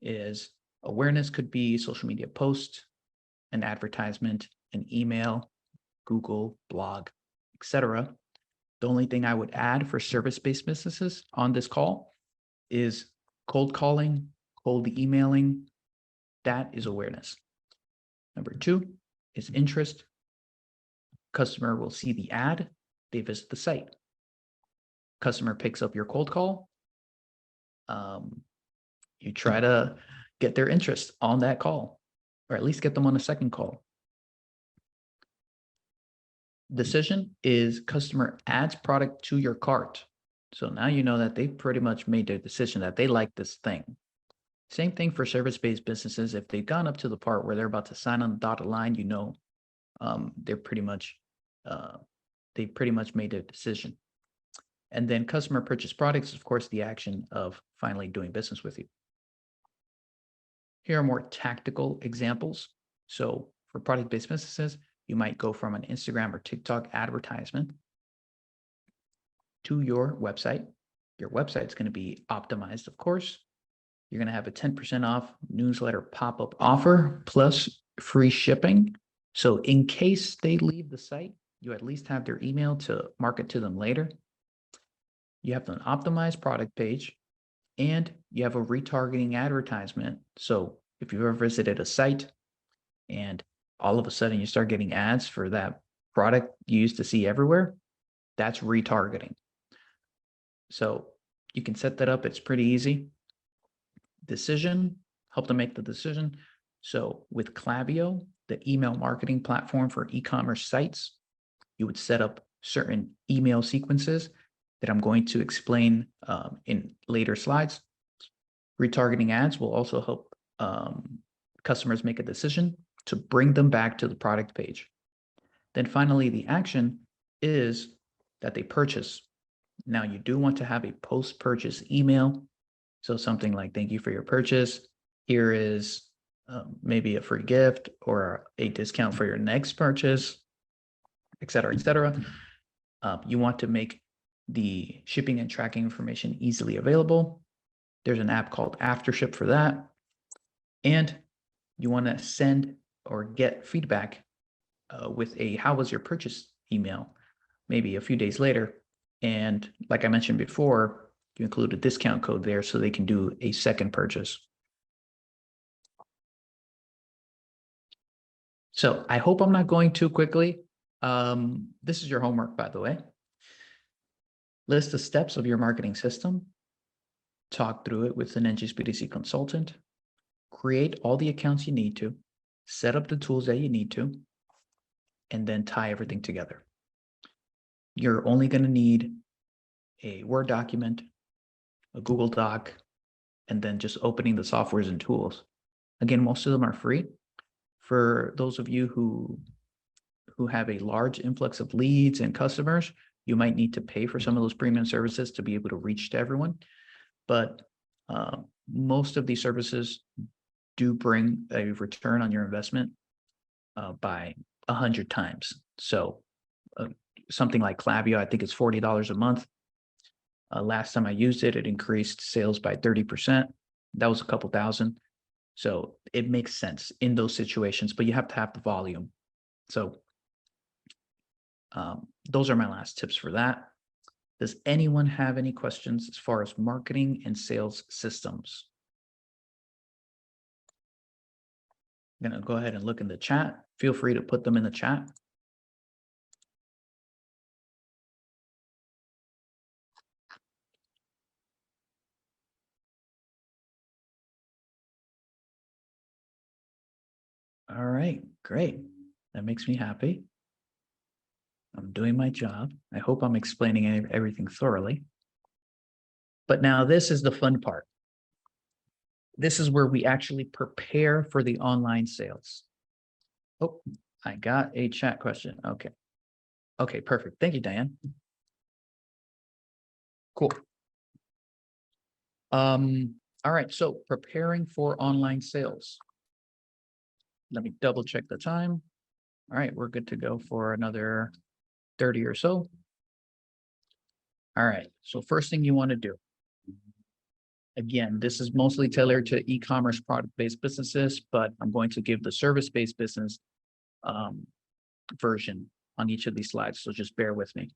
Is awareness could be social media post, an advertisement, an email, Google, blog, etc. The only thing I would add for service-based businesses on this call is cold calling, cold emailing. That is awareness. Number 2 is interest. Customer will see the ad, they visit the site. Customer picks up your cold call. You try to get their interest on that call, or at least get them on a second call. Decision is customer adds product to your cart. So now you know that they pretty much made their decision that they like this thing. Same thing for service-based businesses. If they've gone up to the part where they're about to sign on the dotted line, they pretty much made their decision. And then customer purchase products, of course, the action of finally doing business with you. Here are more tactical examples. So for product-based businesses, you might go from an Instagram or TikTok advertisement to your website. Your website's going to be optimized, of course. You're going to have a 10% off newsletter pop-up offer plus free shipping. So in case they leave the site, you at least have their email to market to them later. You have an optimized product page, and you have a retargeting advertisement. So if you've ever visited a site and all of a sudden you start getting ads for that product you used to see everywhere, that's retargeting. So you can set that up. It's pretty easy. Decision, help them make the decision. So with Klaviyo, the email marketing platform for e-commerce sites, you would set up certain email sequences that I'm going to explain in later slides. Retargeting ads will also help customers make a decision to bring them back to the product page. Then finally, the action is that they purchase. Now, you do want to have a post-purchase email. So something like, thank you for your purchase. Here is maybe a free gift or a discount for your next purchase, et cetera, et cetera. You want to make the shipping and tracking information easily available. There's an app called Aftership for that. And you want to send or get feedback with a how was your purchase email, maybe a few days later. And like I mentioned before, you include a discount code there so they can do a second purchase. So I hope I'm not going too quickly. This is your homework, by the way. List the steps of your marketing system. Talk through it with an NJSBDC consultant. Create all the accounts you need to. Set up the tools that you need to. And then tie everything together. You're only going to need a Word document, a Google Doc, and then just opening the softwares and tools. Again, most of them are free. For those of you who have a large influx of leads and customers, you might need to pay for some of those premium services to be able to reach to everyone. But most of these services do bring a return on your investment by 100 times. So something like Klaviyo, I think it's $40 a month. Last time I used it, it increased sales by 30%. That was a couple thousand. So it makes sense in those situations, but you have to have the volume. So those are my last tips for that. Does anyone have any questions as far as marketing and sales systems? I'm going to go ahead and look in the chat. Feel free to put them in the chat. All right, great. That makes me happy. I'm doing my job. I hope I'm explaining everything thoroughly. But now this is the fun part. This is where we actually prepare for the online sales. Oh, I got a chat question. Okay. Okay, perfect. Thank you, Diane. Cool. All right, so preparing for online sales. Let me double check the time. All right, we're good to go for another 30 or so. All right, so first thing you want to do. Again, this is mostly tailored to e-commerce product-based businesses, but I'm going to give the service-based business version on each of these slides, so just bear with me.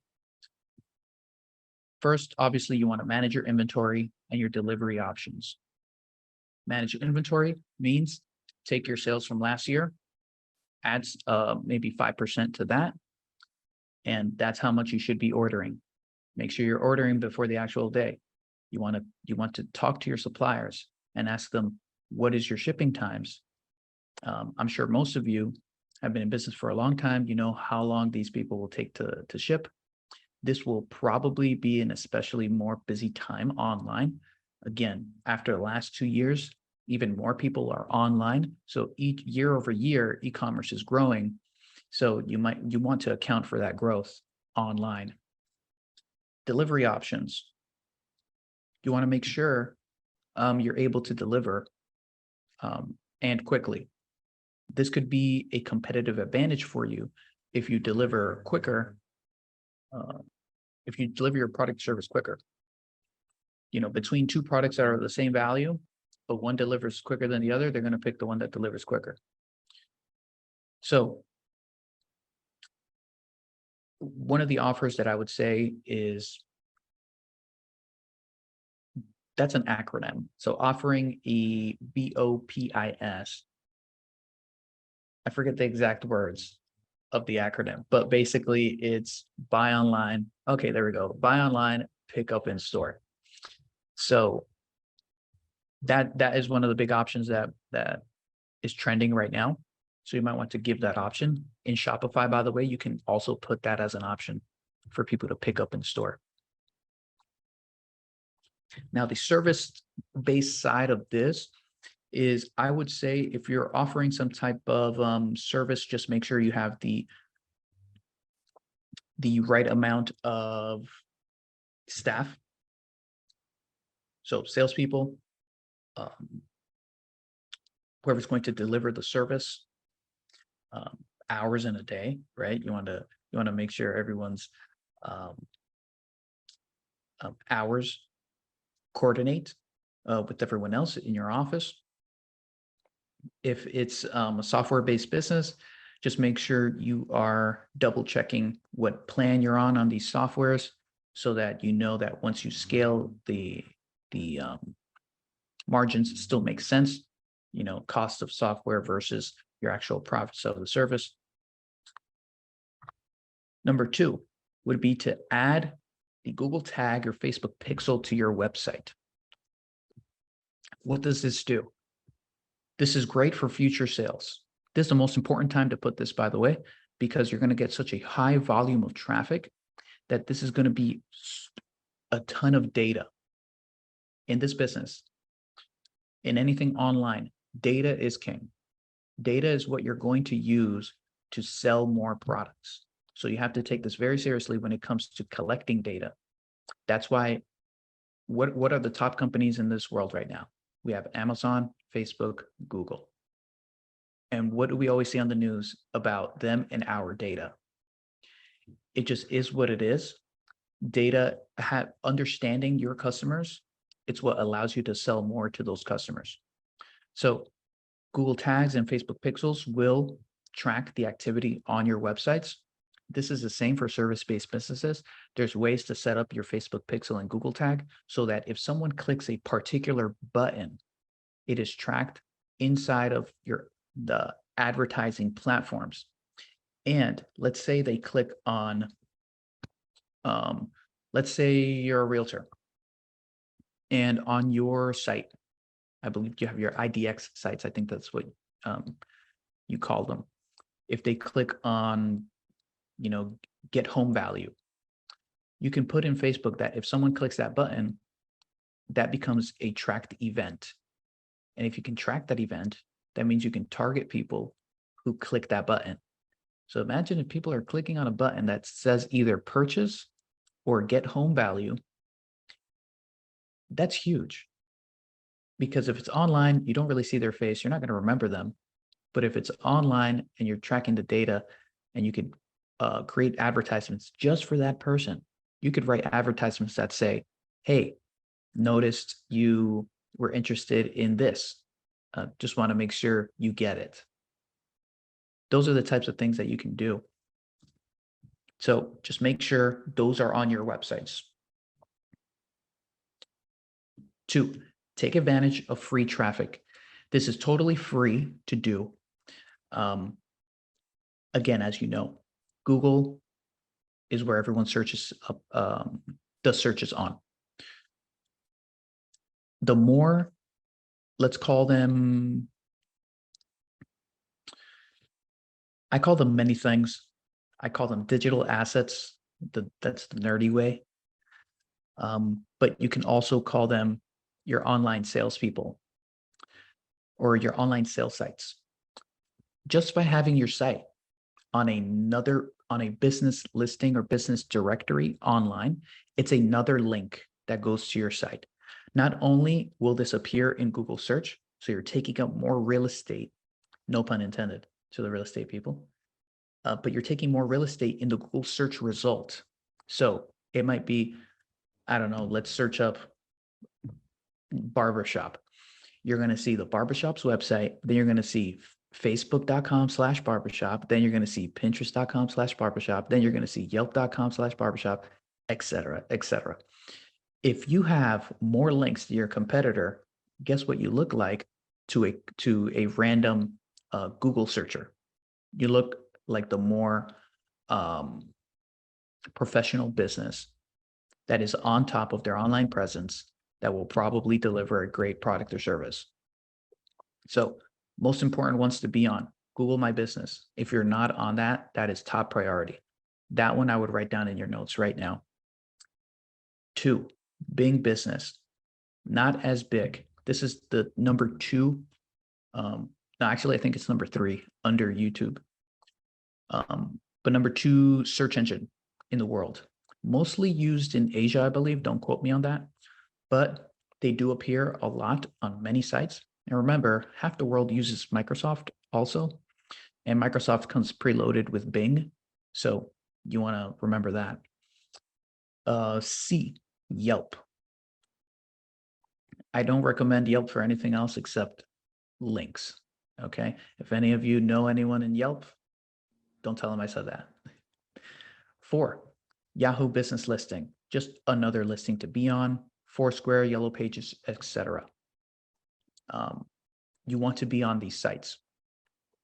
First, obviously, you want to manage your inventory and your delivery options. Manage your inventory means take your sales from last year, add maybe 5% to that, and that's how much you should be ordering. Make sure you're ordering before the actual day. You want to talk to your suppliers and ask them, what is your shipping times? I'm sure most of you have been in business for a long time. You know how long these people will take to ship. This will probably be an especially more busy time online. Again, after the last 2 years, even more people are online. So each year over year, e-commerce is growing. So you want to account for that growth online. Delivery options. You want to make sure you're able to deliver and quickly. This could be a competitive advantage for you if you deliver quicker, if you deliver your product service quicker. You know, between two products that are the same value, but one delivers quicker than the other, they're going to pick the one that delivers quicker. So one of the offers that I would say is, that's an acronym. So offering a BOPIS. I forget the exact words of the acronym, but basically it's buy online. Okay, there we go. Buy online, pick up in store. So that is one of the big options that is trending right now. So you might want to give that option. In Shopify, by the way, you can also put that as an option for people to pick up in store. Now, the service-based side of this is, I would say, if you're offering some type of service, just make sure you have the right amount of staff. So salespeople, whoever's going to deliver the service, hours in a day, right? You want to make sure everyone's hours coordinate with everyone else in your office. If it's a software-based business, just make sure you are double checking what plan you're on these softwares, so that you know that once you scale, the margins still make sense. You know, cost of software versus your actual profits of the service. Number 2 would be to add the Google tag or Facebook pixel to your website. What does this do? This is great for future sales. This is the most important time to put this, by the way, because you're going to get such a high volume of traffic that this is going to be a ton of data. In this business, in anything online, data is king. Data is what you're going to use to sell more products. So you have to take this very seriously when it comes to collecting data. That's why, what are the top companies in this world right now? We have Amazon, Facebook, Google. And what do we always see on the news about them and our data? It just is what it is. Data, understanding your customers, it's what allows you to sell more to those customers. So Google tags and Facebook pixels will track the activity on your websites. This is the same for service-based businesses. There's ways to set up your Facebook pixel and Google tag so that if someone clicks a particular button, it is tracked inside of the advertising platforms. And let's say they click on, let's say you're a realtor, and on your site, I believe you have your IDX sites. I think that's what you call them. If they click on, get home value, you can put in Facebook that if someone clicks that button, that becomes a tracked event. And if you can track that event, that means you can target people who click that button. So imagine if people are clicking on a button that says either purchase or get home value. That's huge. Because if it's online, you don't really see their face. You're not going to remember them. But if it's online and you're tracking the data, and you could create advertisements just for that person, you could write advertisements that say, hey, noticed you were interested in this. Just want to make sure you get it. Those are the types of things that you can do. So just make sure those are on your websites. 2, take advantage of free traffic. This is totally free to do. Again, as you know, Google is where everyone searches does searches on. The more, let's call them, I call them many things. I call them digital assets. That's the nerdy way. But you can also call them your online salespeople or your online sales sites. Just by having your site on a business listing or business directory online, it's another link that goes to your site. Not only will this appear in Google search, so you're taking up more real estate, no pun intended to the real estate people, but you're taking more real estate in the Google search result. So it might be, I don't know, let's search up barbershop. You're going to see the barbershop's website, then you're going to see facebook.com/barbershop, then you're going to see pinterest.com/barbershop, then you're going to see yelp.com/barbershop, et cetera, et cetera. If you have more links to your competitor, guess what you look like to a random Google searcher? You look like the more professional business that is on top of their online presence, that will probably deliver a great product or service. So most important ones to be on: Google My Business. If you're not on that, that is top priority. That one I would write down in your notes right now. 2, Bing Business. Not as big. This is the number 2. No, actually, I think it's number 3 under YouTube. But number 2 search engine in the world. Mostly used in Asia, I believe. Don't quote me on that. But they do appear a lot on many sites. And remember, half the world uses Microsoft also. And Microsoft comes preloaded with Bing. So you want to remember that. C, Yelp. I don't recommend Yelp for anything else except links. Okay. If any of you know anyone in Yelp, don't tell them I said that. 4, Yahoo Business Listing. Just another listing to be on. Foursquare, Yellow Pages, etc. You want to be on these sites.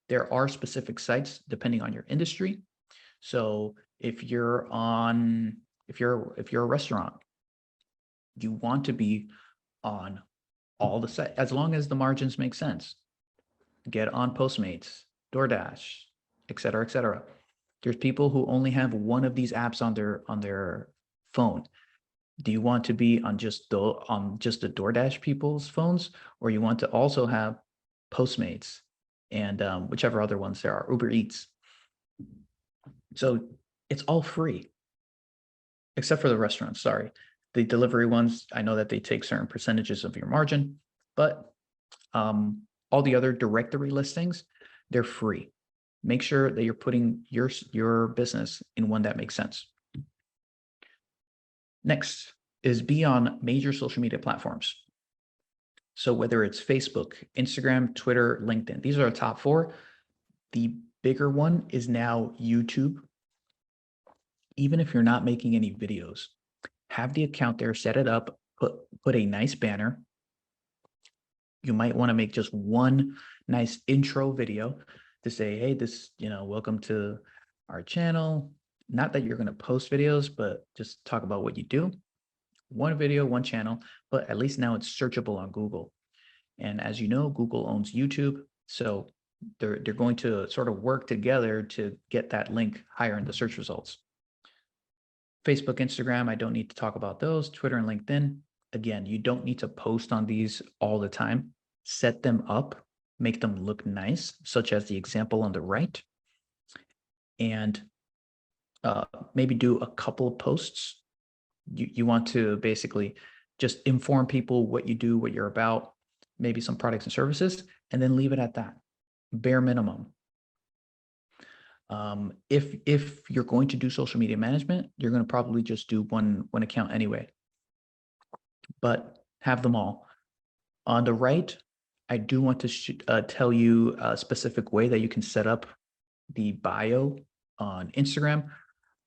There are specific sites depending on your industry. So if you're a restaurant, you want to be on all the sites as long as the margins make sense. Get on Postmates, DoorDash, etc., etc. There's people who only have one of these apps on their phone. Do you want to be on just the DoorDash people's phones, or you want to also have Postmates and whichever other ones there are, Uber Eats? So it's all free, except for the restaurants. Sorry, the delivery ones, I know that they take certain percentages of your margin, but all the other directory listings, they're free. Make sure that you're putting your business in one that makes sense. Next is be on major social media platforms. So whether it's Facebook, Instagram, Twitter, LinkedIn, these are our top 4. The bigger one is now YouTube. Even if you're not making any videos, have the account there, set it up, put a nice banner. You might want to make just one nice intro video to say, hey, welcome to our channel. Not that you're going to post videos, but just talk about what you do. One video, one channel, but at least now it's searchable on Google. And as you know, Google owns YouTube. So they're going to sort of work together to get that link higher in the search results. Facebook, Instagram, I don't need to talk about those. Twitter and LinkedIn. Again, you don't need to post on these all the time. Set them up, make them look nice, such as the example on the right. And maybe do a couple of posts. You want to basically just inform people what you do, what you're about, maybe some products and services, and then leave it at that, bare minimum. If you're going to do social media management, you're going to probably just do one account anyway, but have them all. On the right, I do want to tell you a specific way that you can set up the bio on Instagram.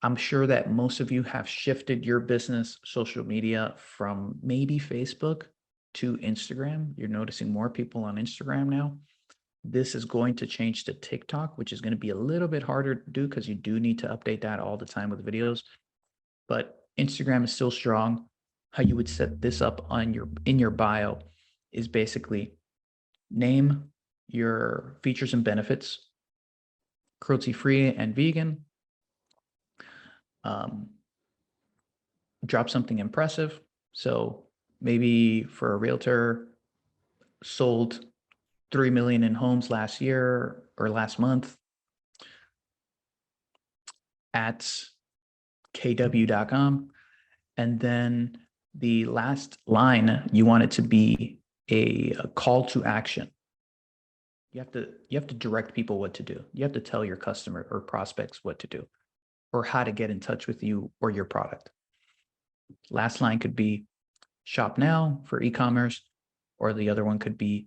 I'm sure that most of you have shifted your business social media from maybe Facebook to Instagram. You're noticing more people on Instagram now. This is going to change to TikTok, which is going to be a little bit harder to do because you do need to update that all the time with videos. But Instagram is still strong. How you would set this up in your bio is basically name your features and benefits, cruelty-free and vegan. Drop something impressive. So maybe for a realtor, sold 3 million in homes last year or last month at kw.com. And then the last line, you want it to be a call to action. You have to direct people what to do. You have to tell your customer or prospects what to do or how to get in touch with you or your product. Last line could be shop now for e-commerce, or the other one could be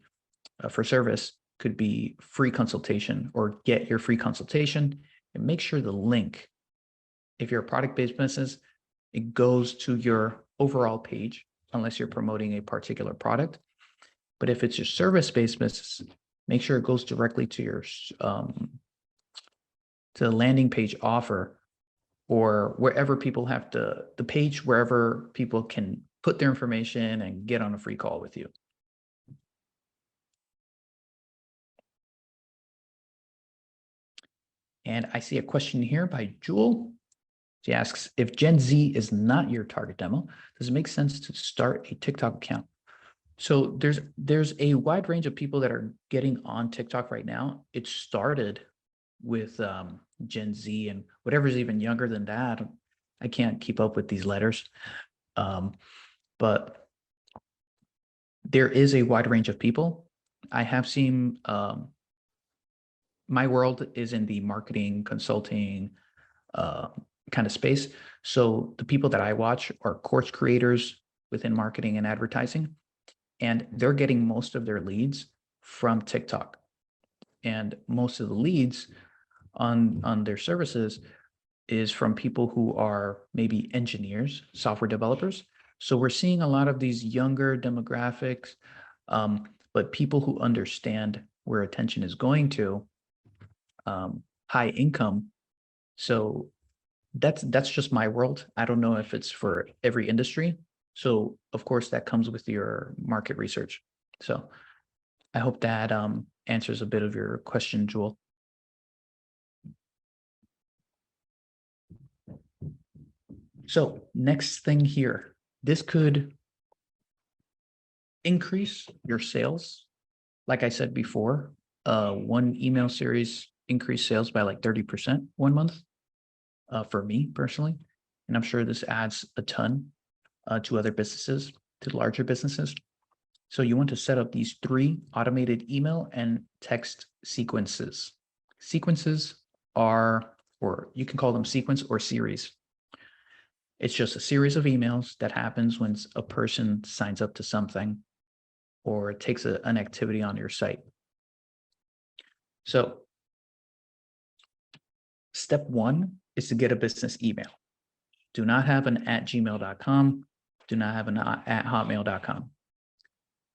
for service, could be free consultation or get your free consultation. And make sure the link, if you're a product-based business, it goes to your overall page unless you're promoting a particular product. But if it's your service-based business, make sure it goes directly to your to the landing page offer, or wherever people have the page wherever people can put their information and get on a free call with you. And I see a question here by Jewel. She asks, if Gen Z is not your target demo, does it make sense to start a TikTok account? So there's a wide range of people that are getting on TikTok right now. It started with Gen Z and whatever's even younger than that. I can't keep up with these letters. But there is a wide range of people. I have seen, my world is in the marketing, consulting kind of space. So the people that I watch are course creators within marketing and advertising, and they're getting most of their leads from TikTok. And most of the leads on their services is from people who are maybe engineers, software developers. So we're seeing a lot of these younger demographics, but people who understand where attention is going to, high income. So that's just my world. I don't know if it's for every industry. So of course that comes with your market research. So I hope that answers a bit of your question, Jewel. So next thing here, this could increase your sales. Like I said before, one email series increased sales by like 30% 1 month for me personally. And I'm sure this adds a ton to other businesses, to larger businesses. So you want to set up these 3 automated email and text sequences. Sequences are, or you can call them sequence or series. It's just a series of emails that happens when a person signs up to something or takes an activity on your site. So step 1 is to get a business email. Do not have an @gmail.com. Do not have an @hotmail.com.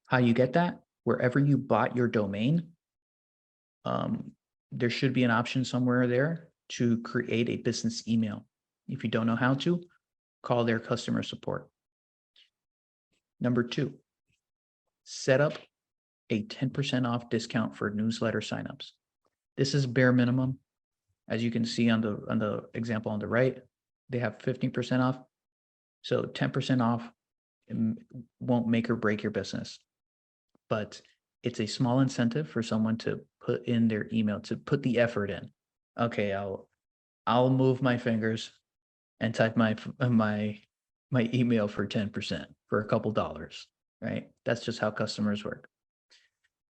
How you get that? Wherever you bought your domain, there should be an option somewhere there to create a business email. If you don't know how to, call their customer support. Number 2, set up a 10% off discount for newsletter signups. This is bare minimum. As you can see on the example on the right, they have 15% off. So 10% off won't make or break your business, but it's a small incentive for someone to put in their email, to put the effort in. Okay, I'll move my fingers and type my email for 10% for a couple dollars, right? That's just how customers work.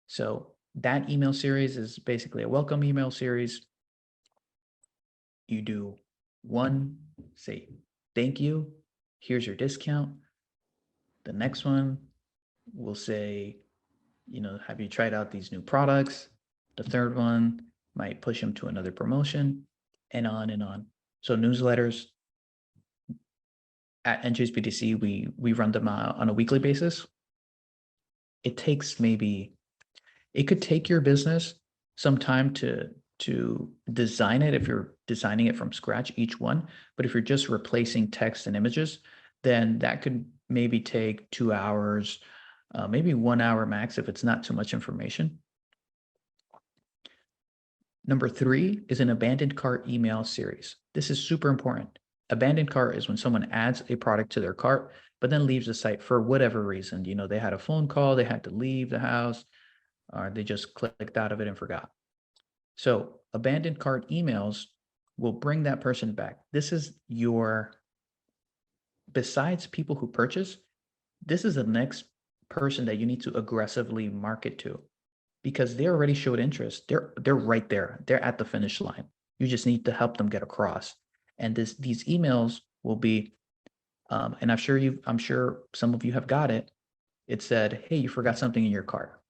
So that email series is basically a welcome email series. You do 1, say, thank you, here's your discount. The next one will say, have you tried out these new products? The third one might push them to another promotion, and on and on. So newsletters at NJSBDC, we run them on a weekly basis. It could take your business some time to design it if you're designing it from scratch, each one. But if you're just replacing text and images, then that could maybe take 2 hours, maybe 1 hour max if it's not too much information. Number 3 is an abandoned cart email series. This is super important. Abandoned cart is when someone adds a product to their cart, but then leaves the site for whatever reason. They had a phone call, they had to leave the house, or they just clicked out of it and forgot. So abandoned cart emails will bring that person back. This is besides people who purchase, this is the next person that you need to aggressively market to, because they already showed interest. They're right there. They're at the finish line. You just need to help them get across. And these emails will be, and I'm sure some of you have got it. It said, hey, you forgot something in your cart.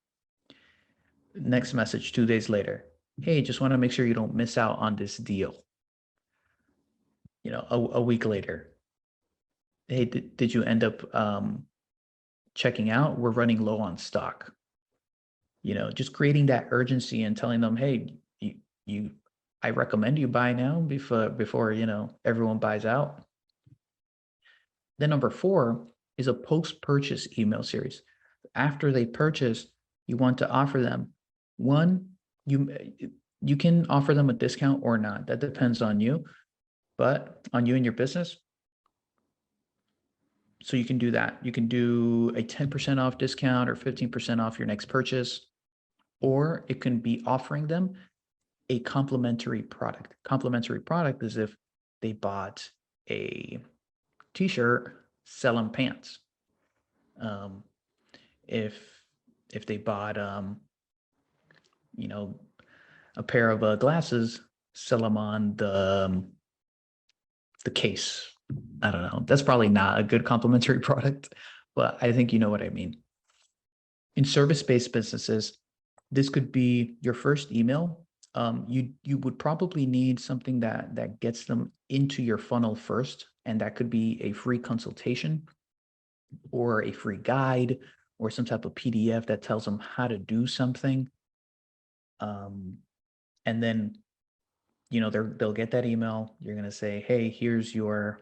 Next message 2 days later. Hey, just want to make sure you don't miss out on this deal. A week later. Hey, did you end up checking out? We're running low on stock. Just creating that urgency and telling them, hey, I recommend you buy now before everyone buys out. Then number 4 is a post-purchase email series. After they purchase, you want to offer them one, you can offer them a discount or not. That depends on you, but on you and your business. So you can do that. You can do a 10% off discount or 15% off your next purchase, or it can be offering them a complimentary product. Complimentary product is if they bought a t-shirt, sell them pants. If they bought, you know, a pair of glasses, sell them on the case. I don't know. That's probably not a good complimentary product, but I think you know what I mean. In service-based businesses, this could be your first email. You would probably need something that gets them into your funnel first, and that could be a free consultation or a free guide or some type of PDF that tells them how to do something. And then, you know, they'll get that email. You're going to say, hey, here's your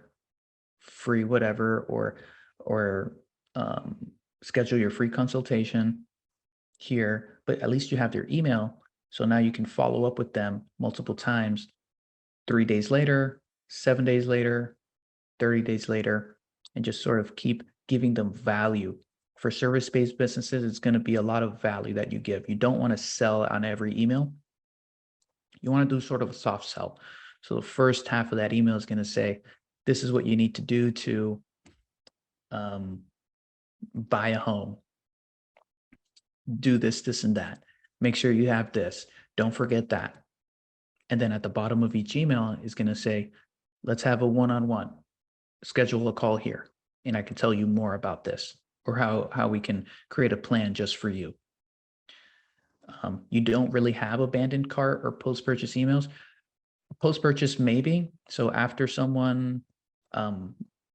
free whatever, or schedule your free consultation here, but at least you have their email. So now you can follow up with them multiple times, 3 days later, 7 days later, 30 days later, and just sort of keep giving them value. For service-based businesses, it's going to be a lot of value that you give. You don't want to sell on every email. You want to do sort of a soft sell. So the first half of that email is going to say, this is what you need to do to buy a home. Do this, this, and that. Make sure you have this. Don't forget that. And then at the bottom of each email is going to say, let's have a one-on-one. Schedule a call here, and I can tell you more about this, or how we can create a plan just for you. You don't really have abandoned cart or post-purchase emails. Post-purchase maybe. So after someone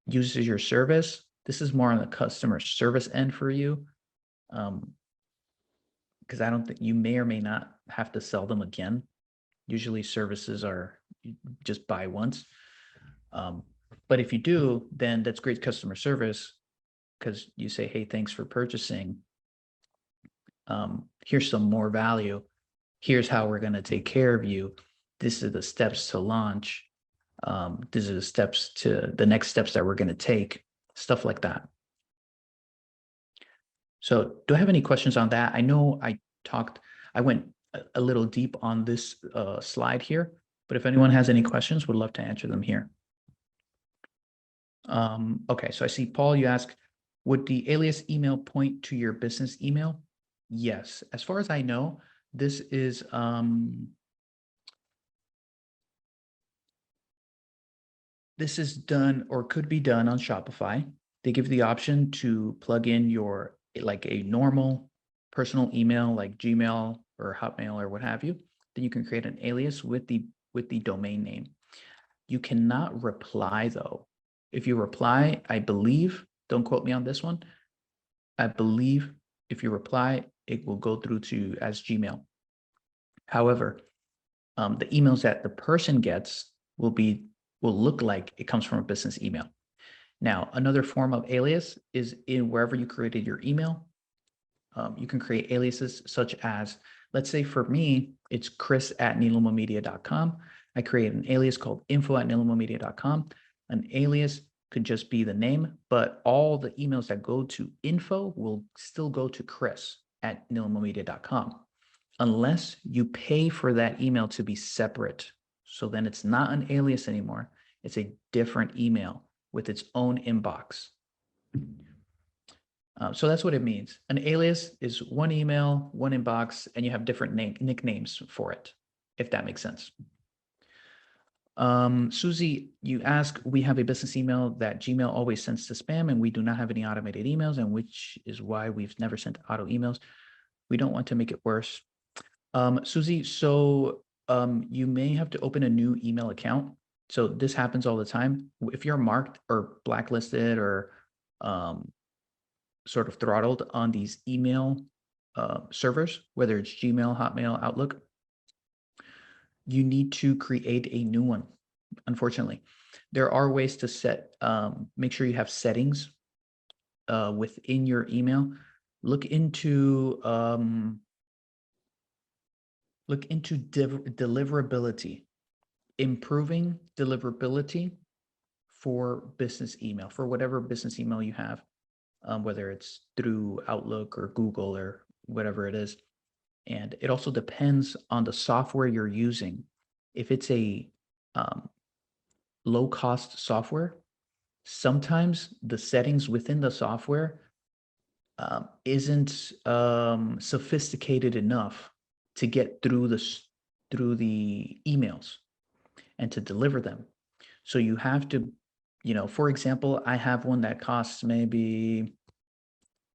uses your service, this is more on the customer service end for you. Because I don't think you may or may not have to sell them again. Usually services are just buy once. But if you do, then that's great customer service, because you say, hey, thanks for purchasing. Here's some more value. Here's how we're going to take care of you. This is the steps to launch. These are the steps to the next steps that we're going to take, stuff like that. So do I have any questions on that? I know I went a little deep on this slide here, but if anyone has any questions, would love to answer them here. Okay, so I see, Paul, you ask, would the alias email point to your business email? Yes, as far as I know, this is done or could be done on Shopify. They give you the option to plug in your, like, a normal personal email like Gmail or Hotmail or what have you. Then you can create an alias with the domain name. You cannot reply though. If you reply, I believe, don't quote me on this one, I believe if you reply, it will go through to as Gmail. However, the emails that the person gets will look like it comes from a business email. Now, another form of alias is in wherever you created your email. You can create aliases such as, let's say for me, it's chris@nilomomedia.com. I create an alias called info@nilomomedia.com. An alias could just be the name, but all the emails that go to info will still go to chris@nilomomedia.com, unless you pay for that email to be separate. So then it's not an alias anymore. It's a different email with its own inbox. So that's what it means. An alias is one email, one inbox, and you have different nicknames for it, if that makes sense. Susie, you ask, we have a business email that Gmail always sends to spam, and we do not have any automated emails, and which is why we've never sent auto emails. We don't want to make it worse. Susie, so you may have to open a new email account. So this happens all the time. If you're marked or blacklisted or sort of throttled on these email servers, whether it's Gmail, Hotmail, Outlook, you need to create a new one. Unfortunately, there are ways to set, make sure you have settings within your email, look into deliverability, improving deliverability for business email, for whatever business email you have, whether it's through Outlook or Google or whatever it is. And it also depends on the software you're using. If it's a low-cost software, sometimes the settings within the software isn't sophisticated enough to get through the emails and to deliver them. So you have to, for example, I have one that costs maybe,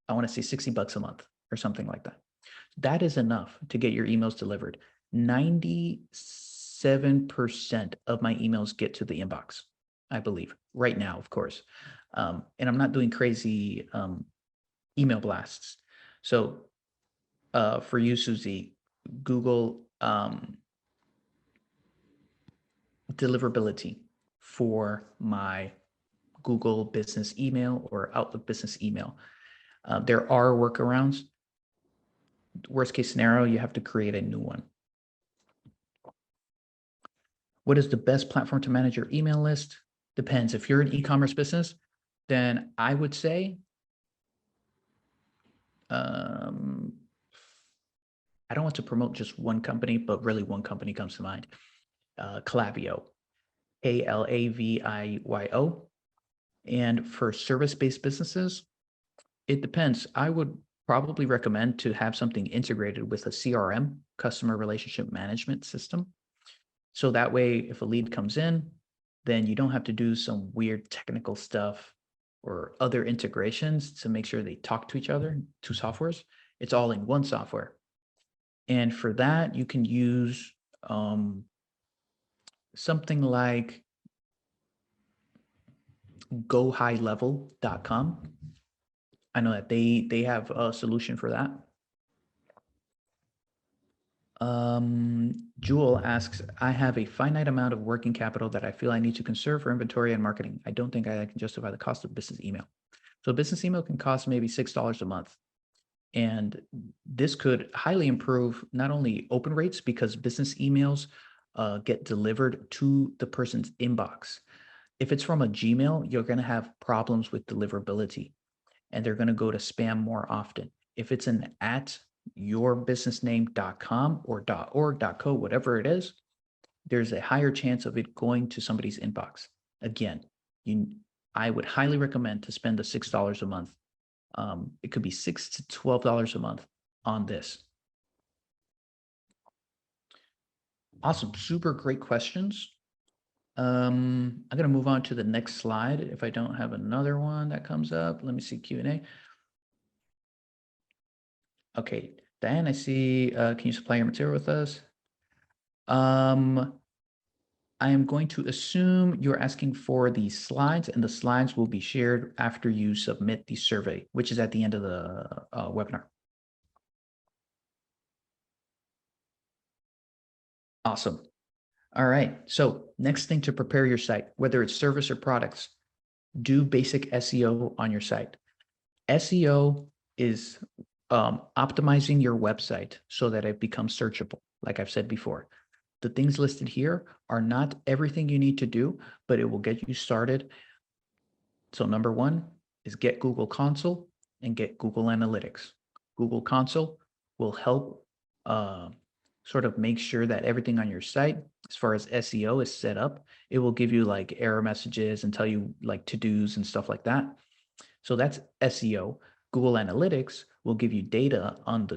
I want to say $60 a month or something like that. That is enough to get your emails delivered. 97% of my emails get to the inbox, I believe, right now, of course. And I'm not doing crazy email blasts. So for you, Susie, Google deliverability for my Google business email or Outlook business email. There are workarounds. Worst case scenario, you have to create a new one. What is the best platform to manage your email list? Depends. If you're an e-commerce business, then I would say, I don't want to promote just one company, but really one company comes to mind. Klaviyo, Klaviyo. And for service-based businesses, it depends. I would probably recommend to have something integrated with a CRM, customer relationship management system. So that way, if a lead comes in, then you don't have to do some weird technical stuff or other integrations to make sure they talk to each other, two softwares. It's all in one software. And for that, you can use something like gohighlevel.com. I know that they have a solution for that. Jewel asks, I have a finite amount of working capital that I feel I need to conserve for inventory and marketing. I don't think I can justify the cost of business email. So business email can cost maybe $6 a month. And this could highly improve not only open rates, because business emails get delivered to the person's inbox. If it's from a Gmail, you're going to have problems with deliverability, and they're going to go to spam more often. If it's an at yourbusinessname.com or .org, .co, whatever it is, there's a higher chance of it going to somebody's inbox. Again, I would highly recommend to spend the $6 a month. It could be $6 to $12 a month on this. Awesome, super great questions. I'm going to move on to the next slide. If I don't have another one that comes up, let me see Q&A. Okay, Diane, I see, can you supply your material with us? I am going to assume you're asking for the slides, and the slides will be shared after you submit the survey, which is at the end of the webinar. Awesome. All right, so next thing to prepare your site, whether it's service or products, do basic SEO on your site. SEO is optimizing your website so that it becomes searchable, like I've said before. The things listed here are not everything you need to do, but it will get you started. So number one is get Google Console and get Google Analytics. Google Console will help sort of make sure that everything on your site, as far as SEO is set up, it will give you like error messages and tell you like to-dos and stuff like that. So that's SEO. Google Analytics will give you data on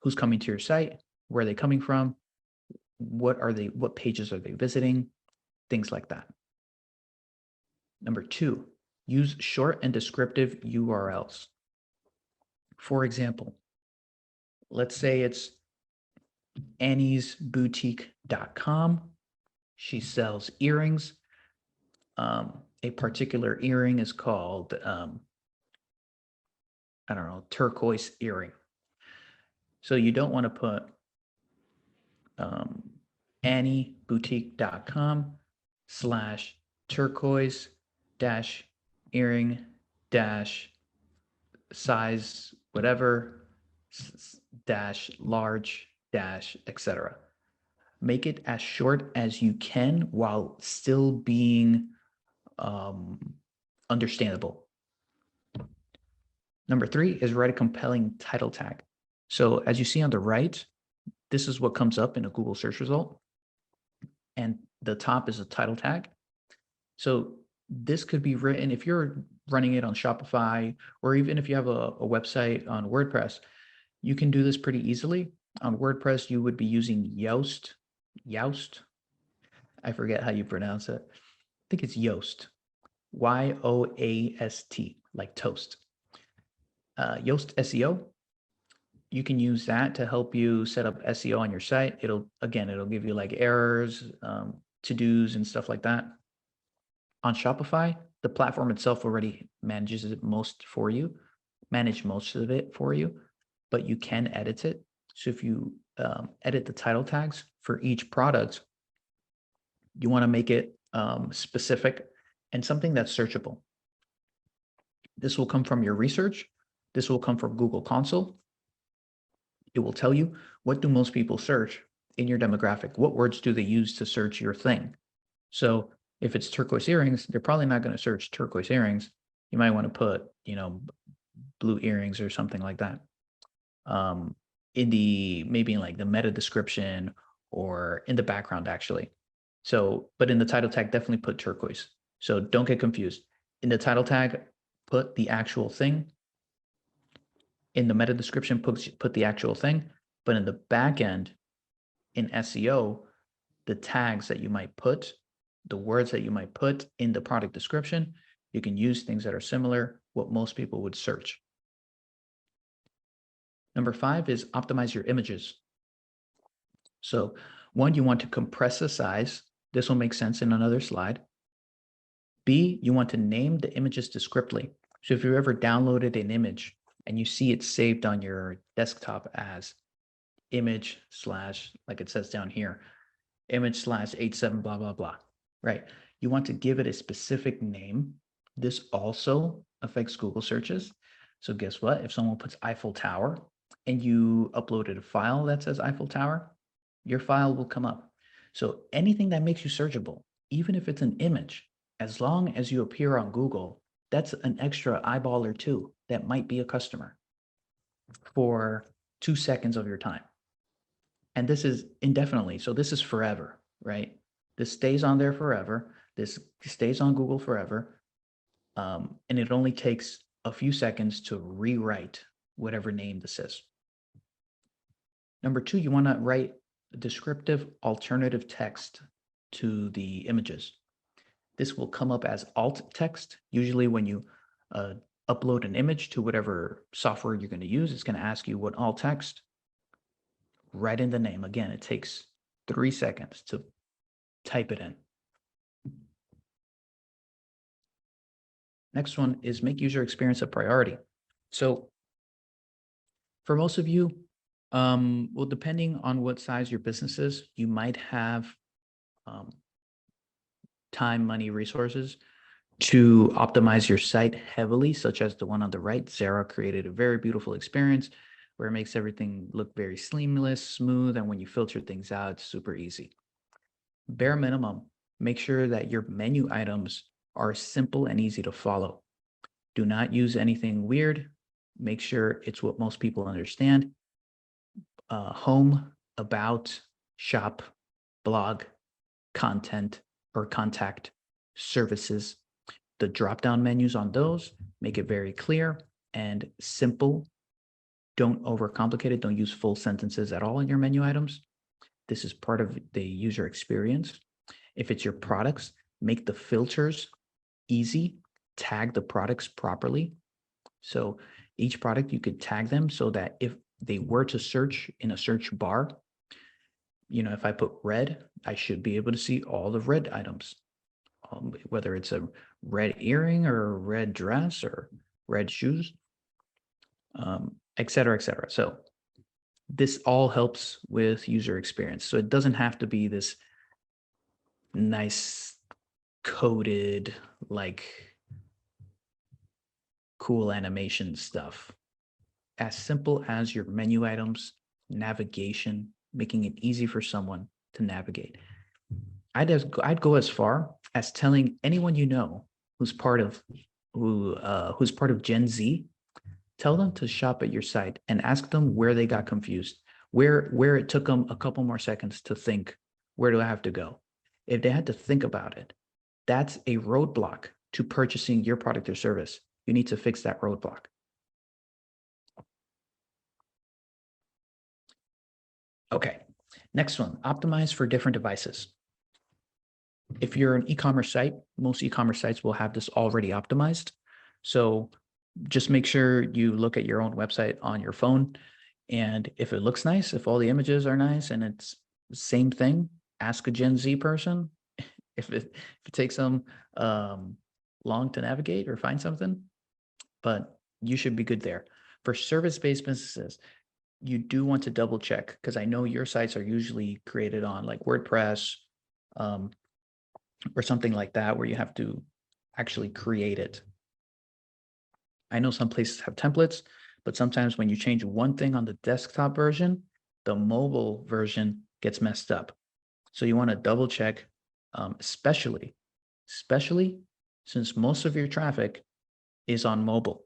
who's coming to your site, where are they coming from, what pages are they visiting, things like that. Number two, use short and descriptive URLs. For example, let's say it's anniesboutique.com. She sells earrings. A particular earring is called, I don't know, turquoise earring. So you don't want to put annieboutique.com/turquoise-earring- size, whatever, dash large, dash, etc. Make it as short as you can while still being understandable. Number 3 is write a compelling title tag. So as you see on the right, this is what comes up in a Google search result. And the top is a title tag. So this could be written, if you're running it on Shopify, or even if you have a website on WordPress, you can do this pretty easily. On WordPress, you would be using Yoast. I forget how you pronounce it. I think it's Yoast. Yoast, like toast. Yoast SEO. You can use that to help you set up SEO on your site. It'll give you like errors, to-dos and stuff like that. On Shopify, the platform itself already manages it most of it for you, but you can edit it. So if you edit the title tags for each product, you want to make it specific and something that's searchable. This will come from your research. This will come from Google Console. It will tell you, what do most people search in your demographic? What words do they use to search your thing? So if it's turquoise earrings, they're probably not going to search turquoise earrings. You might want to put, blue earrings or something like that. Maybe in like the meta description or in the background actually. So, but in the title tag, definitely put turquoise. So don't get confused. In the title tag, put the actual thing. In the meta description, put the actual thing. But in the back end, in SEO, the tags that you might put, the words that you might put in the product description, you can use things that are similar, what most people would search. Number 5 is optimize your images. So 1, you want to compress the size. This will make sense in another slide. B, you want to name the images descriptively. So if you ever downloaded an image and you see it saved on your desktop as image / like it says down here, image / 87 blah, blah, blah, right? You want to give it a specific name. This also affects Google searches. So guess what? If someone puts Eiffel Tower and you uploaded a file that says Eiffel Tower, your file will come up. So anything that makes you searchable, even if it's an image, as long as you appear on Google, that's an extra eyeball or two that might be a customer for 2 seconds of your time. And this is indefinitely. So this is forever, right? This stays on there forever. This stays on Google forever. And it only takes a few seconds to rewrite whatever name this is. Number 2, you want to write descriptive alternative text to the images. This will come up as alt text. Usually when you upload an image to whatever software you're going to use, it's going to ask you what alt text. Write in the name. Again, it takes 3 seconds to type it in. Next one is make user experience a priority. So for most of you, well, depending on what size your business is, you might have time, money, resources to optimize your site heavily, such as the one on the right. Sarah created a very beautiful experience where it makes everything look very seamless, smooth, and when you filter things out, it's super easy. Bare minimum, make sure that your menu items are simple and easy to follow. Do not use anything weird. Make sure it's what most people understand. Home, about, shop, blog, content or contact, services. The drop-down menus on those, make it very clear and simple. Don't overcomplicate it. Don't use full sentences at all in your menu items. This is part of the user experience. If it's your products, make the filters easy. Tag the products properly. So each product, you could tag them so that if they were to search in a search bar, if I put red, I should be able to see all the red items, whether it's a red earring or a red dress or red shoes, et cetera, et cetera. So this all helps with user experience. So it doesn't have to be this nice coded, like cool animation stuff. As simple as your menu items, navigation, making it easy for someone to navigate. I'd go as far as telling anyone you know who's part of Gen Z, tell them to shop at your site and ask them where they got confused, where it took them a couple more seconds to think, where do I have to go? If they had to think about it, that's a roadblock to purchasing your product or service. You need to fix that roadblock. Okay, next one, optimize for different devices. If you're an e-commerce site, most e-commerce sites will have this already optimized. So just make sure you look at your own website on your phone. And if it looks nice, if all the images are nice and it's the same thing, ask a Gen Z person. If it takes them long to navigate or find something, but you should be good there. For service-based businesses, you do want to double check, because I know your sites are usually created on like WordPress or something like that, where you have to actually create it. I know some places have templates, but sometimes when you change one thing on the desktop version, the mobile version gets messed up. So you want to double check, especially since most of your traffic is on mobile.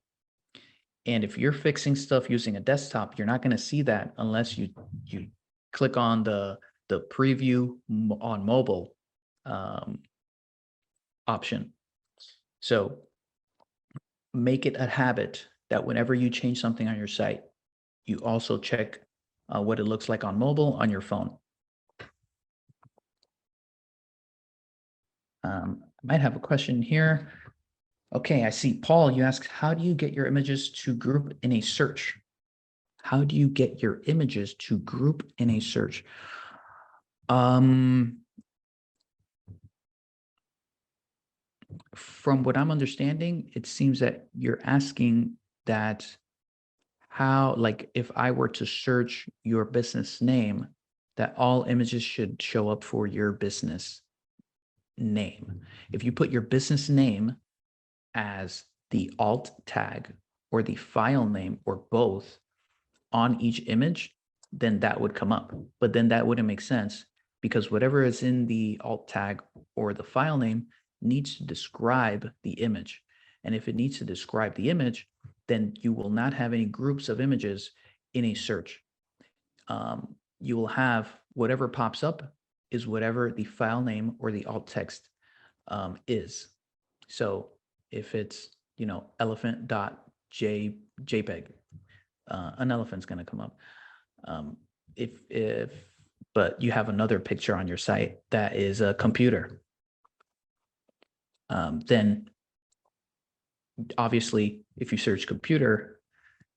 And if you're fixing stuff using a desktop, you're not going to see that unless you click on the preview on mobile option. So make it a habit that whenever you change something on your site, you also check what it looks like on mobile on your phone. I might have a question here. Okay, I see. Paul, you asked, how do you get your images to group in a search? How do you get your images to group in a search? From what I'm understanding, it seems that you're asking that how, like, if I were to search your business name, that all images should show up for your business name. If you put your business name as the alt tag or the file name or both on each image, then that would come up. But then that wouldn't make sense, because whatever is in the alt tag or the file name needs to describe the image. And if it needs to describe the image, then you will not have any groups of images in a search. You will have whatever pops up is whatever the file name or the alt text is. So if it's, elephant.jpg, an elephant's going to come up. But you have another picture on your site that is a computer, then obviously if you search computer,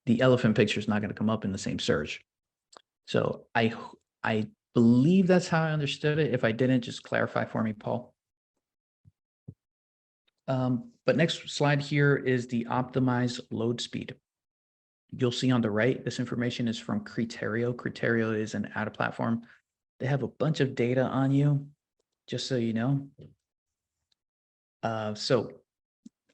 the elephant picture is not going to come up in the same search. So I believe that's how I understood it. If I didn't, just clarify for me, Paul. But next slide here is the optimized load speed. You'll see on the right, this information is from Criterio. Criterio is an ad platform. They have a bunch of data on you, just so you know. So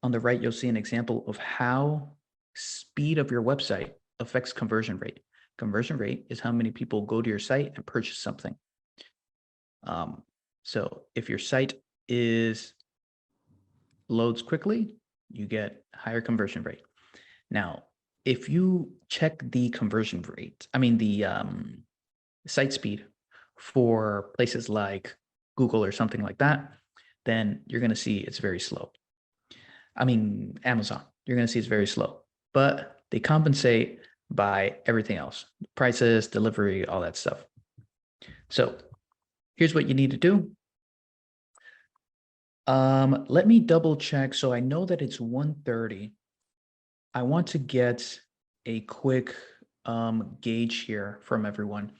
on the right, you'll see an example of how speed of your website affects conversion rate. Conversion rate is how many people go to your site and purchase something. So if your site loads quickly, you get higher conversion rate. Now, if you check the conversion rate, the site speed for places like Google or something like that, then you're going to see it's very slow. Amazon, you're going to see it's very slow, but they compensate by everything else, prices, delivery, all that stuff. So here's what you need to do. Let me double check. So I know that it's 1:30. I want to get a quick gauge here from everyone.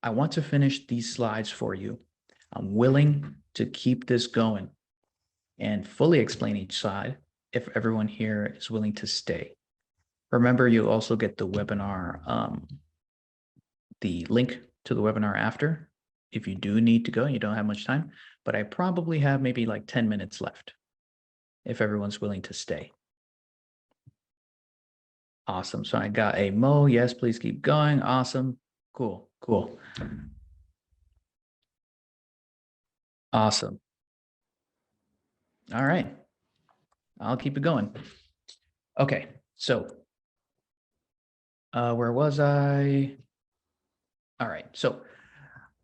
I want to finish these slides for you. I'm willing to keep this going and fully explain each slide if everyone here is willing to stay. Remember, you also get the webinar, the link to the webinar after, if you do need to go and you don't have much time, but I probably have maybe like 10 minutes left if everyone's willing to stay. Awesome. So I got a Mo. Yes, please keep going. Awesome. Cool. Cool. Awesome. All right. I'll keep it going. Okay. So where was I? All right. So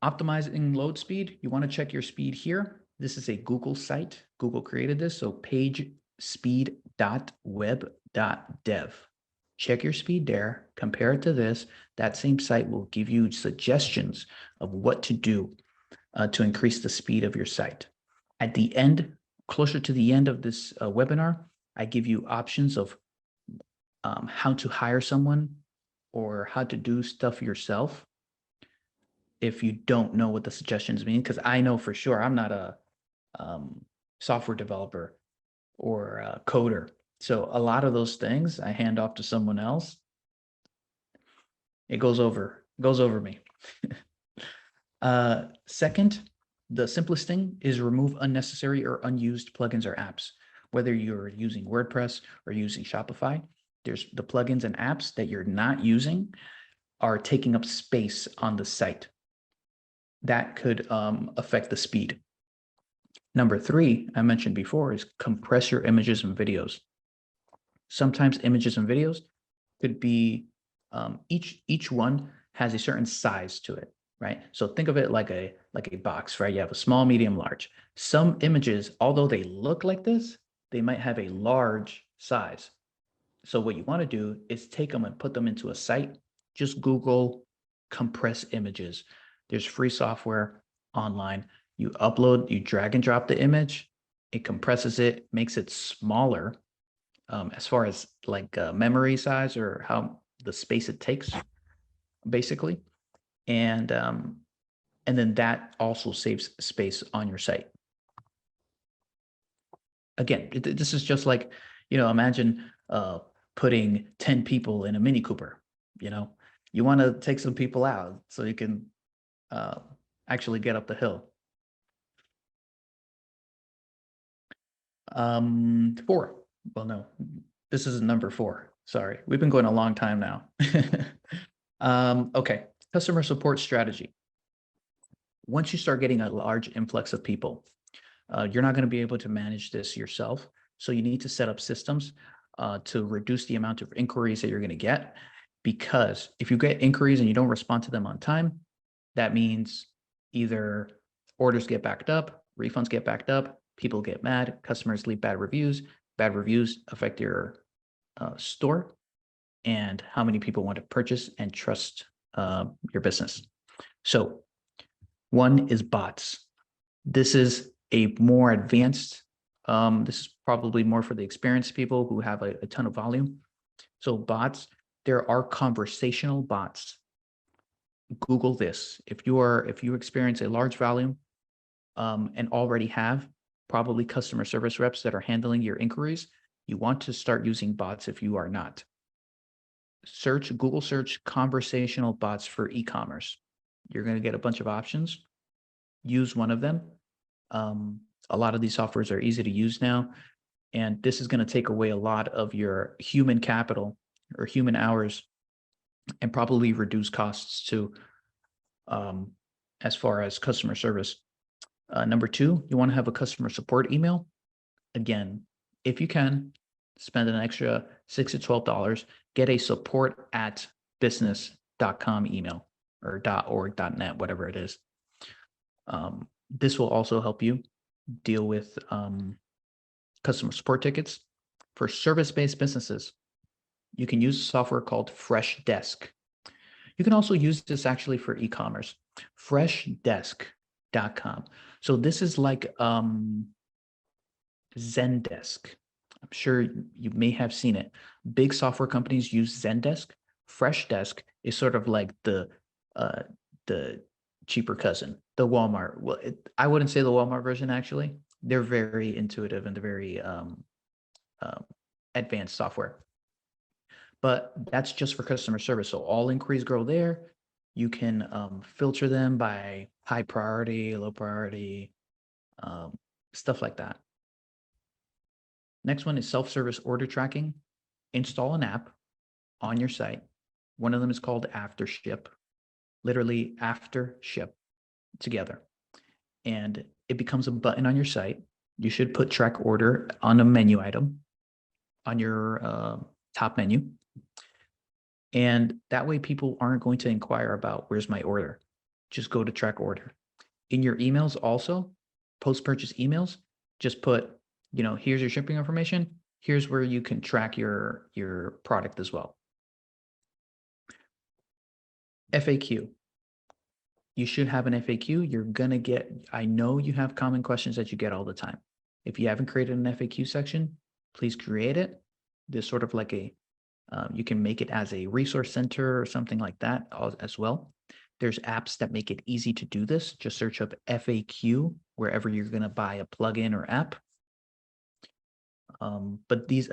optimizing load speed, you want to check your speed here. This is a Google site. Google created this. So pagespeed.web.dev. Check your speed there, compare it to this. That same site will give you suggestions of what to do to increase the speed of your site. At the end, closer to the end of this webinar, I give you options of how to hire someone or how to do stuff yourself if you don't know what the suggestions mean, because I know for sure I'm not a software developer or a coder. So a lot of those things I hand off to someone else. It goes over me. Second, the simplest thing is remove unnecessary or unused plugins or apps. Whether you're using WordPress or using Shopify, there's the plugins and apps that you're not using are taking up space on the site. That could affect the speed. Number three, I mentioned before, is compress your images and videos. Sometimes images and videos could be, each one has a certain size to it, right? So think of it like a box, right? You have a small, medium, large. Some images, although they look like this, they might have a large size. So what you want to do is take them and put them into a site. Just Google compress images. There's free software online. You upload, you drag and drop the image, it compresses it, makes it smaller as far as like memory size or how the space it takes, basically. And then that also saves space on your site. Again, this is just like, imagine putting 10 people in a Mini Cooper, you want to take some people out so you can actually get up the hill. 4. Well, no, this is number 4. Sorry, we've been going a long time now. Okay, customer support strategy. Once you start getting a large influx of people, you're not going to be able to manage this yourself. So you need to set up systems to reduce the amount of inquiries that you're going to get. Because if you get inquiries and you don't respond to them on time, that means either orders get backed up, refunds get backed up, people get mad, customers leave bad reviews. Bad reviews affect your store and how many people want to purchase and trust your business. So one is bots. This is a more advanced, this is probably more for the experienced people who have a ton of volume. So bots, there are conversational bots. Google this. If you experience a large volume and already have probably customer service reps that are handling your inquiries, you want to start using bots if you are not. Google search conversational bots for e-commerce. You're going to get a bunch of options. Use one of them. A lot of these softwares are easy to use now, and this is going to take away a lot of your human capital or human hours and probably reduce costs too, as far as customer service. Number 2, you want to have a customer support email. Again, if you can, spend an extra $6 to $12, get a support@business.com email or .org, .net, whatever it is. This will also help you deal with customer support tickets. For service-based businesses, you can use a software called Freshdesk. You can also use this actually for e-commerce, freshdesk.com. So this is like Zendesk. I'm sure you may have seen it. Big software companies use Zendesk. Freshdesk is sort of like the cheaper cousin, the Walmart. Well, I wouldn't say the Walmart version, actually. They're very intuitive and they're very advanced software. But that's just for customer service. So all inquiries go there. You can filter them by high priority, low priority, stuff like that. Next one is self-service order tracking. Install an app. on your site. One of them is called after ship, literally after ship together. And it becomes a button on your site. You should put track order on a menu item on your top menu. And that way people aren't going to inquire about where's my order. Just go to track order. In your emails also, post-purchase emails, just put, here's your shipping information. Here's where you can track your product as well. FAQ. You should have an FAQ. You're going to get, I know you have common questions that you get all the time. If you haven't created an FAQ section, please create it. There's sort of like you can make it as a resource center or something like that as well. There's apps that make it easy to do this. Just search up FAQ wherever you're going to buy a plugin or app. But these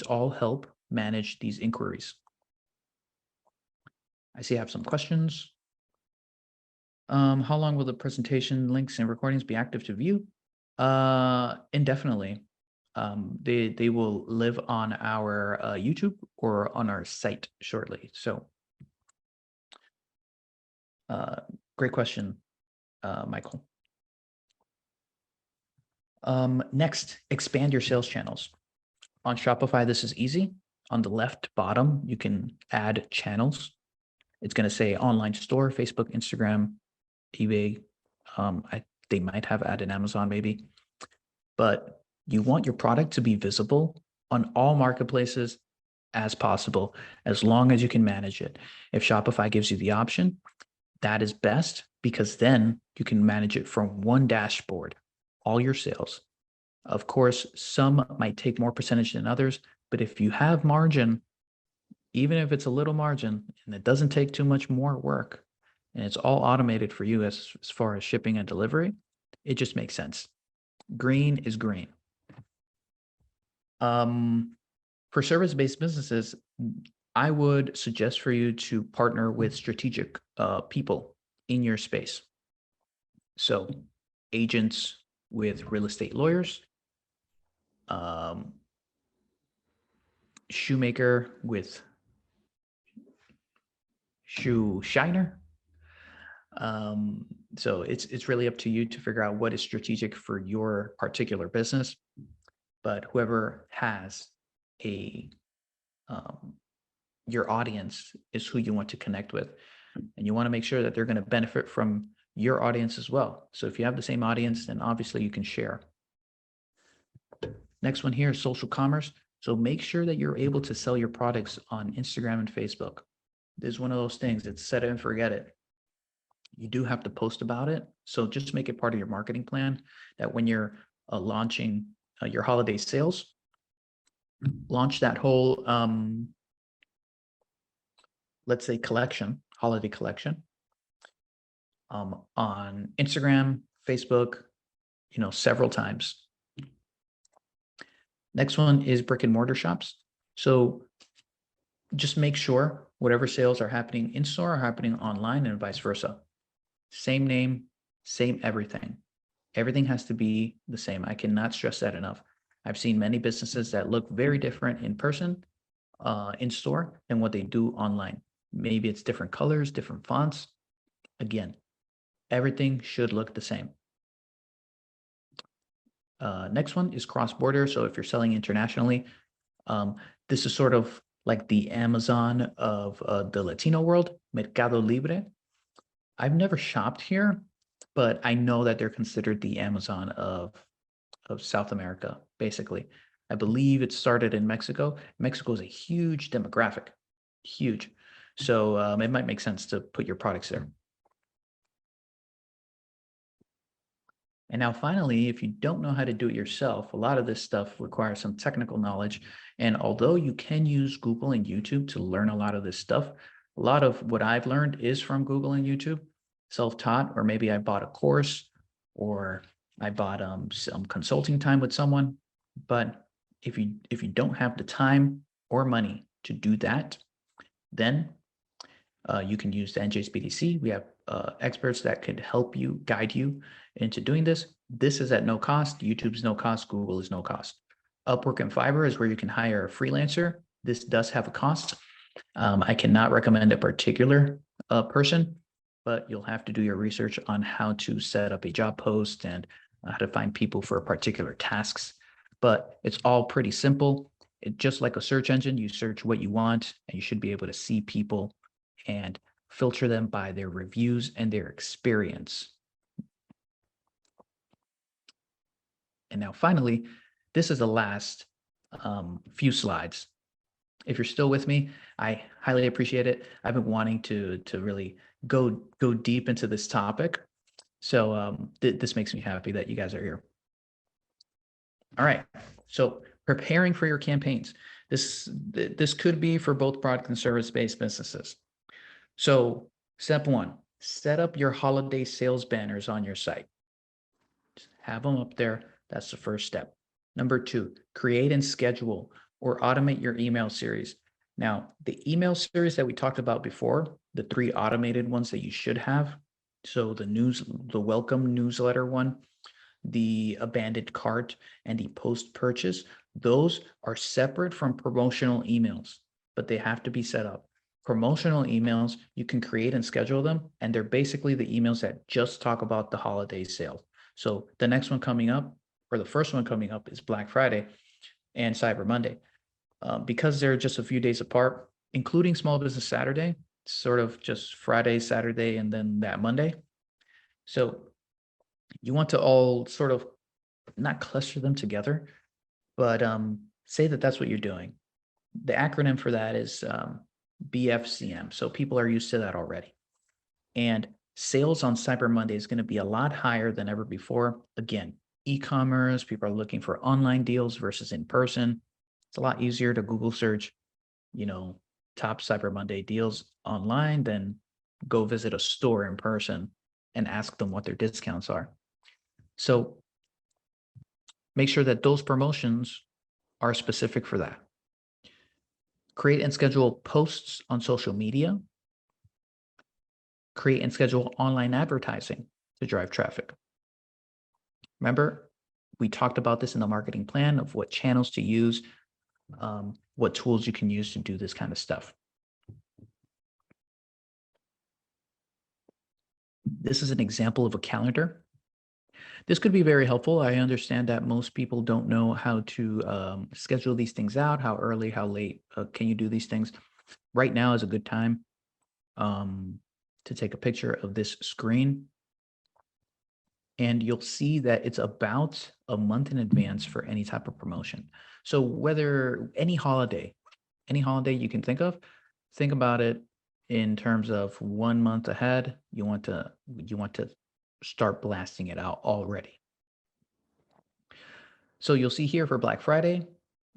all help manage these inquiries. I see I have some questions. How long will the presentation links and recordings be active to view? Indefinitely. They will live on our YouTube or on our site shortly. So great question, Michael. Next, expand your sales channels. On Shopify, this is easy. On the left bottom, you can add channels. It's going to say online store, Facebook, Instagram, eBay. They might have added Amazon maybe, but you want your product to be visible on all marketplaces as possible, as long as you can manage it. If Shopify gives you the option, that is best, because then you can manage it from one dashboard, all your sales. Of course, some might take more percentage than others, but if you have margin, even if it's a little margin and it doesn't take too much more work, and it's all automated for you as far as shipping and delivery, it just makes sense. Green is green. For service-based businesses, I would suggest for you to partner with strategic people in your space. So agents with real estate lawyers, shoemaker with shoe shiner. So it's really up to you to figure out what is strategic for your particular business. But whoever has your audience is who you want to connect with. And you want to make sure that they're going to benefit from your audience as well. So if you have the same audience, then obviously you can share. Next one here is social commerce. So make sure that you're able to sell your products on Instagram and Facebook. This is one of those things. It's set it and forget it. You do have to post about it. So just make it part of your marketing plan, that when you're launching your holiday sales, launch that whole, let's say holiday collection, on Instagram, Facebook, several times. Next one is brick and mortar shops. So just make sure whatever sales are happening in store are happening online and vice versa. Same name, same everything. Everything has to be the same. I cannot stress that enough. I've seen many businesses that look very different in person, in store, than what they do online. Maybe it's different colors, different fonts. Again, everything should look the same. Next one is cross-border. So if you're selling internationally, this is sort of like the Amazon of the Latino world, Mercado Libre. I've never shopped here, but I know that they're considered the Amazon of South America, basically. I believe it started in Mexico. Mexico is a huge demographic, huge. So it might make sense to put your products there. And now finally, if you don't know how to do it yourself, a lot of this stuff requires some technical knowledge. And although you can use Google and YouTube to learn a lot of this stuff, a lot of what I've learned is from Google and YouTube, self-taught, or maybe I bought a course, or I bought some consulting time with someone. But if you don't have the time or money to do that, then you can use the NJSBDC. We have experts that could help you, guide you into doing this. This is at no cost. YouTube's no cost. Google is no cost. Upwork and Fiverr is where you can hire a freelancer. This does have a cost. I cannot recommend a particular person, but you'll have to do your research on how to set up a job post and how to find people for particular tasks. But it's all pretty simple. Just like a search engine, you search what you want, and you should be able to see people and filter them by their reviews and their experience. And now finally, this is the last few slides. If you're still with me, I highly appreciate it. I've been wanting to really go deep into this topic. So this makes me happy that you guys are here. All right. So preparing for your campaigns. This could be for both product and service-based businesses. So step one, set up your holiday sales banners on your site. Just have them up there. That's the first step. Number two, create and schedule or automate your email series. Now, the email series that we talked about before, the 3 automated ones that you should have. So the welcome newsletter one, the abandoned cart, and the post-purchase, those are separate from promotional emails, but they have to be set up. Promotional emails, you can create and schedule them, and they're basically the emails that just talk about the holiday sale. So the next one coming up, or the first one coming up, is Black Friday and Cyber Monday. Because they're just a few days apart, including Small Business Saturday, sort of just Friday, Saturday, and then that Monday. So you want to all sort of not cluster them together, but say that that's what you're doing. The acronym for that is BFCM. So people are used to that already. And sales on Cyber Monday is going to be a lot higher than ever before. Again, e-commerce, people are looking for online deals versus in person. It's a lot easier to Google search, top Cyber Monday deals online than go visit a store in person and ask them what their discounts are. So make sure that those promotions are specific for that. Create and schedule posts on social media. Create and schedule online advertising to drive traffic. Remember, we talked about this in the marketing plan of what channels to use, what tools you can use to do this kind of stuff. This is an example of a calendar. This could be very helpful. I understand that most people don't know how to schedule these things out, how early, how late can you do these things. Right now is a good time to take a picture of this screen. And you'll see that it's about a month in advance for any type of promotion. So whether any holiday you can think about it in terms of 1 month ahead. You want to start blasting it out already. So you'll see here for Black Friday,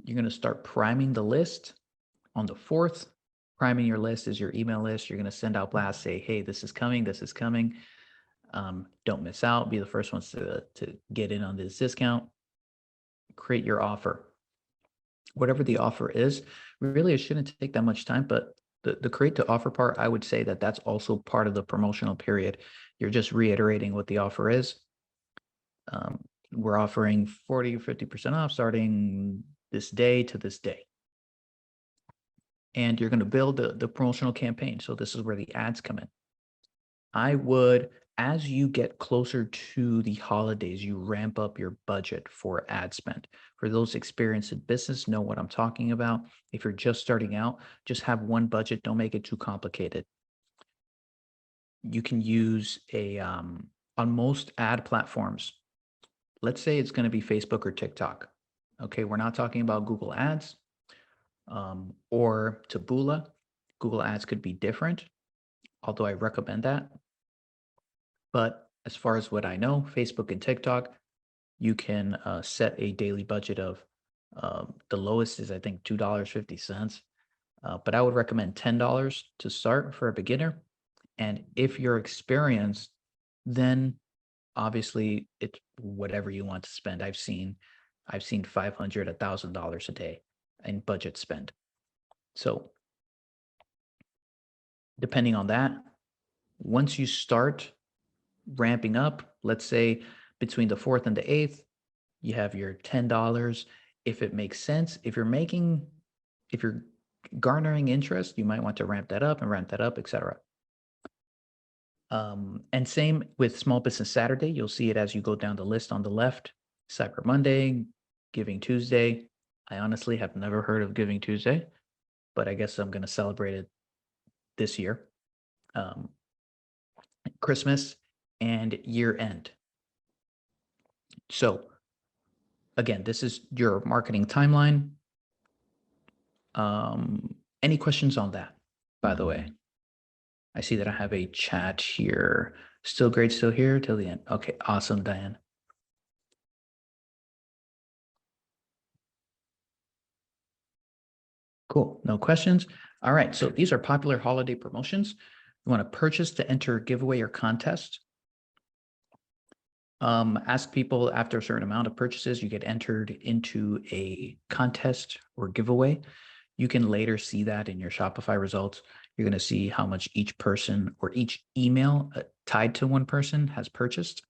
you're going to start priming the list on the 4th. Priming your list is your email list. You're going to send out blasts, say, hey, this is coming, this is coming. Don't miss out. Be the first ones to get in on this discount. Create your offer. Whatever the offer is, really it shouldn't take that much time, but the create to offer part, I would say that that's also part of the promotional period. You're just reiterating what the offer is. We're offering 40 or 50% off starting this day to this day. And you're going to build the promotional campaign. So this is where the ads come in. I would, as you get closer to the holidays, you ramp up your budget for ad spend. For those experienced in business, know what I'm talking about. If you're just starting out, just have one budget. Don't make it too complicated. You can use on most ad platforms. Let's say it's going to be Facebook or TikTok. Okay, we're not talking about Google Ads or Taboola. Google Ads could be different, although I recommend that. But as far as what I know, Facebook and TikTok, you can set a daily budget of the lowest is, I think, $2.50. But I would recommend $10 to start for a beginner. And if you're experienced, then obviously it's whatever you want to spend. I've seen $500, $1,000 a day in budget spend. So depending on that, once you start ramping up, let's say between the 4th and the 8th, you have your $10. If it makes sense, if you're garnering interest, you might want to ramp that up, etc. And same with Small Business Saturday. You'll see it as you go down the list on the left. Cyber Monday, Giving Tuesday. I honestly have never heard of Giving Tuesday, but I guess I'm going to celebrate it this year. Christmas and year end. So again, this is your marketing timeline. Any questions on that, by the way? I see that I have a chat here. Still great, still here till the end. Okay, awesome, Diane. Cool, no questions. All right, so these are popular holiday promotions. You want to purchase to enter giveaway or contest. Ask people after a certain amount of purchases, you get entered into a contest or giveaway. You can later see that in your Shopify results. You're going to see how much each person or each email tied to one person has purchased.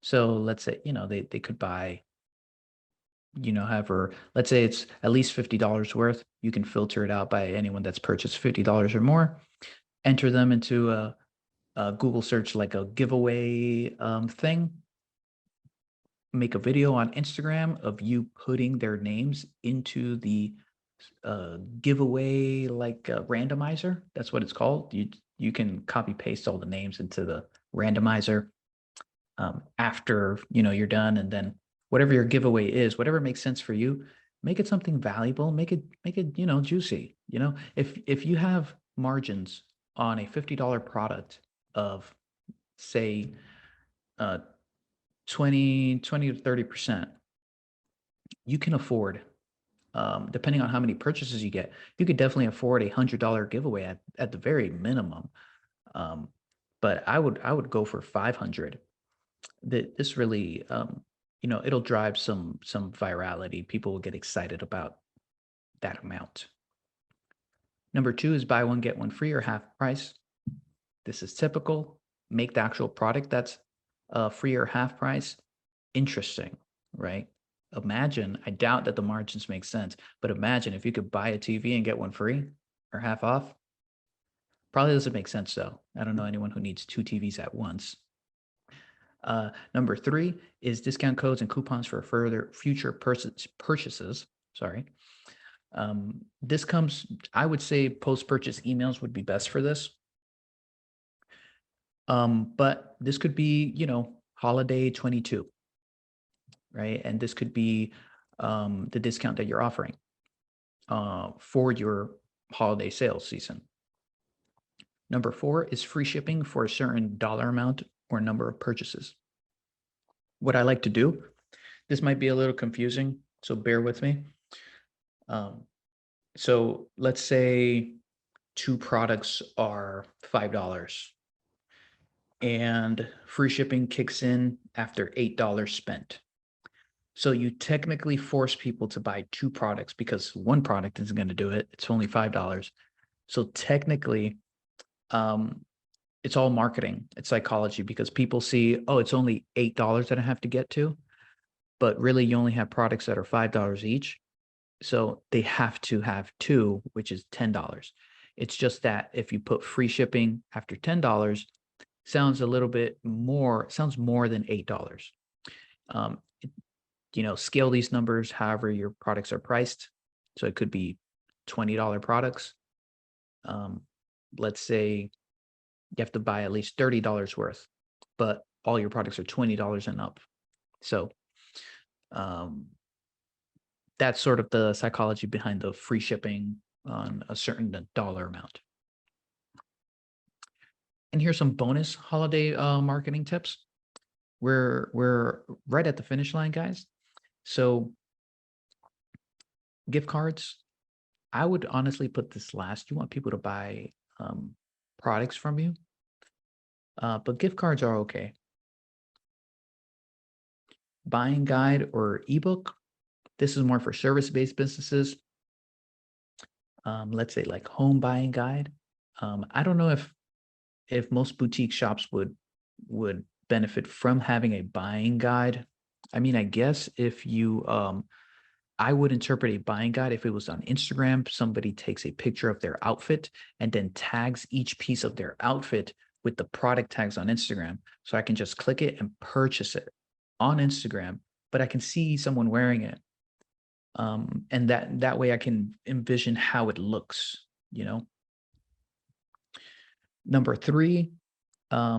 So let's say, they could buy, however, let's say it's at least $50 worth. You can filter it out by anyone that's purchased $50 or more, enter them into a Google search, like a giveaway thing. Make a video on Instagram of you putting their names into the giveaway, like randomizer. That's what it's called. You can copy paste all the names into the randomizer after you're done, and then whatever your giveaway is, whatever makes sense for you, make it something valuable. Make it juicy. If you have margins on a $50 product of, say, 20 to 30%, you can afford, depending on how many purchases you get, you could definitely afford a $100 giveaway at the very minimum. But I would go for 500. This really, it'll drive some virality. People will get excited about that amount. Number 2 is buy one, get one free or half price. This is typical. Make the actual product that's free or half price interesting, right? Imagine, I doubt that the margins make sense, but imagine if you could buy a TV and get one free or half off. Probably doesn't make sense though. I don't know anyone who needs 2 TVs at once. Number 3 is discount codes and coupons for further future purchases. Sorry. This comes, I would say post-purchase emails would be best for this. But this could be, holiday 22, right? And this could be the discount that you're offering for your holiday sales season. Number 4 is free shipping for a certain dollar amount or number of purchases. What I like to do, this might be a little confusing, so bear with me. So let's say 2 products are $5 and free shipping kicks in after $8 spent. So you technically force people to buy 2 products because one product isn't going to do it. It's only $5. So technically, it's all marketing. It's psychology, because people see, oh, it's only $8 that I have to get to, but really you only have products that are $5 each. So they have to have 2, which is $10. It's just that if you put free shipping after $10, sounds a little bit more, sounds more than $8. Scale these numbers however your products are priced. So it could be $20 products. Let's say you have to buy at least $30 worth, but all your products are $20 and up. So that's sort of the psychology behind the free shipping on a certain dollar amount. And here's some bonus holiday marketing tips. We're right at the finish line, guys. So gift cards, I would honestly put this last. You want people to buy products from you, but gift cards are okay. Buying guide or ebook, this is more for service-based businesses. Let's say like home buying guide. I don't know if most boutique shops would benefit from having a buying guide. I mean, I guess if you I would interpret a buying guide if it was on Instagram. Somebody takes a picture of their outfit and then tags each piece of their outfit with the product tags on Instagram. So I can just click it and purchase it on Instagram, but I can see someone wearing it. And that way I can envision how it looks, you know. Number 3,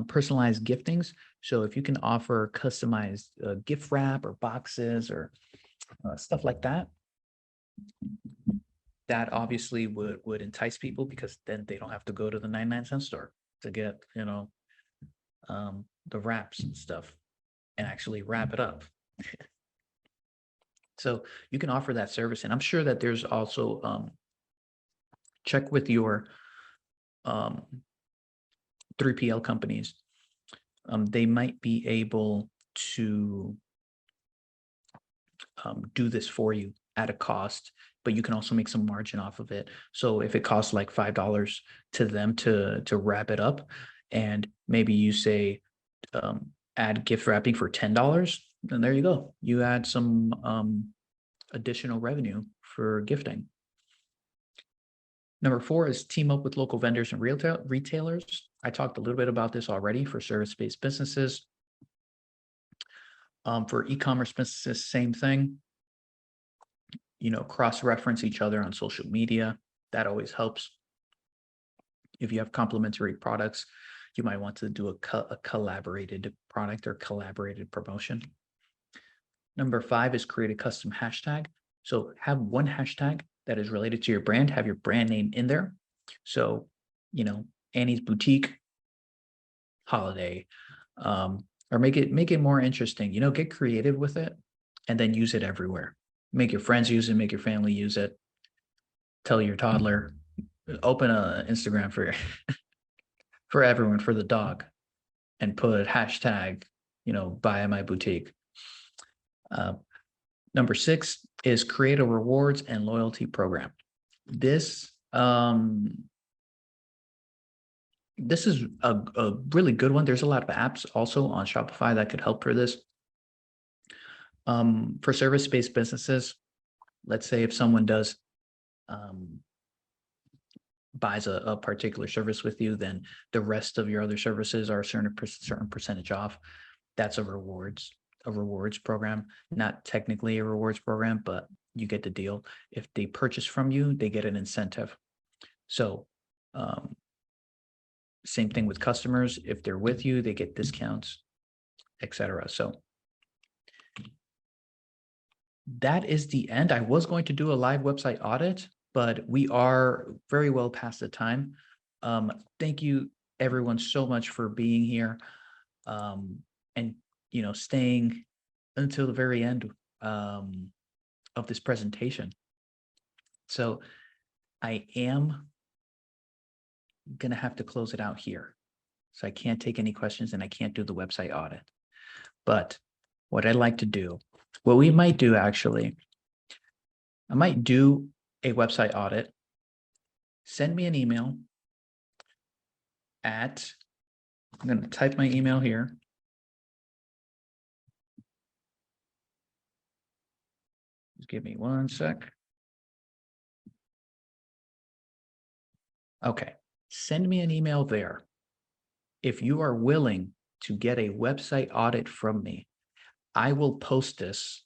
personalized giftings. So if you can offer customized gift wrap or boxes or stuff like that, that obviously would entice people, because then they don't have to go to the 99-cent store to get, you know, the wraps and stuff and actually wrap it up. So you can offer that service. And I'm sure that there's also, check with your 3PL companies. They might be able to do this for you at a cost, but you can also make some margin off of it. So if it costs like $5 to them to wrap it up, and maybe you say add gift wrapping for $10, then there you go. You add some additional revenue for gifting. Number 4 is team up with local vendors and retailers. I talked a little bit about this already for service-based businesses. For e-commerce businesses, same thing. You know, cross-reference each other on social media. That always helps. If you have complementary products, you might want to do a collaborated product or collaborated promotion. Number 5 is create a custom hashtag. So have one hashtag that is related to your brand, have your brand name in there. So, you know, Annie's Boutique Holiday, or make it more interesting, you know, get creative with it and then use it everywhere. Make your friends use it, make your family use it. Tell your toddler, open an Instagram for for everyone, for the dog, and put hashtag, you know, buy at my boutique. Number 6 is create a rewards and loyalty program. This is a really good one. There's a lot of apps also on Shopify that could help for this. For service-based businesses, let's say if someone does buys a particular service with you, then the rest of your other services are a certain percentage off. That's a rewards program, not technically a rewards program, but you get the deal. If they purchase from you, they get an incentive. So same thing with customers. If they're with you, they get discounts, etc. So that is the end. I was going to do a live website audit, but we are very well past the time. Thank you everyone so much for being here, and you know, staying until the very end of this presentation. So I am gonna have to close it out here. So I can't take any questions and I can't do the website audit. But what I'd like to do, what we might do actually, I might do a website audit. Send me an email at, I'm going to type my email here. Just give me one sec. Okay, send me an email there. If you are willing to get a website audit from me, I will post this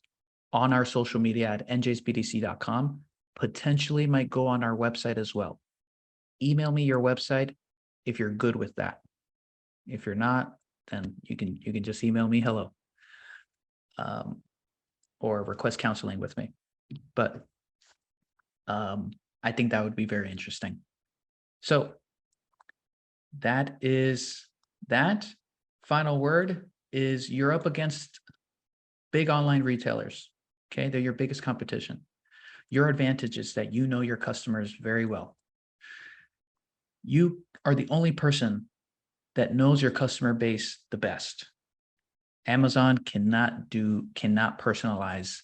on our social media at njsbdc.com. Potentially might go on our website as well. Email me your website if you're good with that. If you're not, then you can just email me hello, or request counseling with me. But I think that would be very interesting. So that is that. Final word is you're up against big online retailers. Okay, they're your biggest competition. Your advantage is that you know your customers very well. You are the only person that knows your customer base the best. Amazon cannot personalize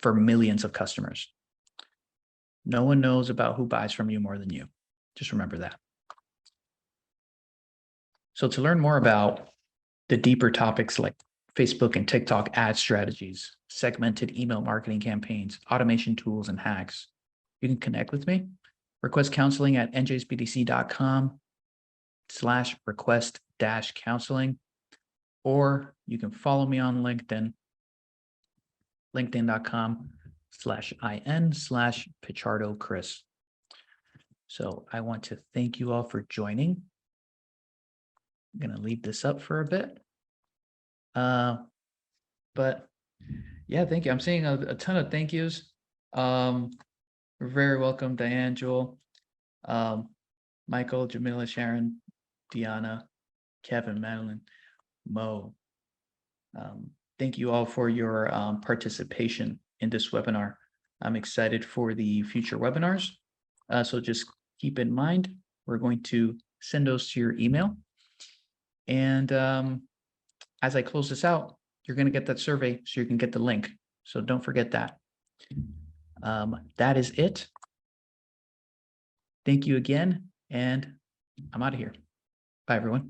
for millions of customers. No one knows about who buys from you more than you. Just remember that. So to learn more about the deeper topics like Facebook and TikTok ad strategies, segmented email marketing campaigns, automation tools, and hacks. You can connect with me. Request counseling at njsbdc.com/request-counseling, or you can follow me on LinkedIn, linkedin.com/in/Pichardo-Chris. So I want to thank you all for joining. I'm going to leave this up for a bit. But yeah, thank you. I'm seeing a ton of thank yous. You're very welcome, Diane, Joel, Michael, Jamila, Sharon, Deanna, Kevin, Madeline, Mo. Thank you all for your participation in this webinar. I'm excited for the future webinars. So just keep in mind, we're going to send those to your email. And as I close this out, you're going to get that survey so you can get the link. So don't forget that. That is it. Thank you again, and I'm out of here. Bye, everyone.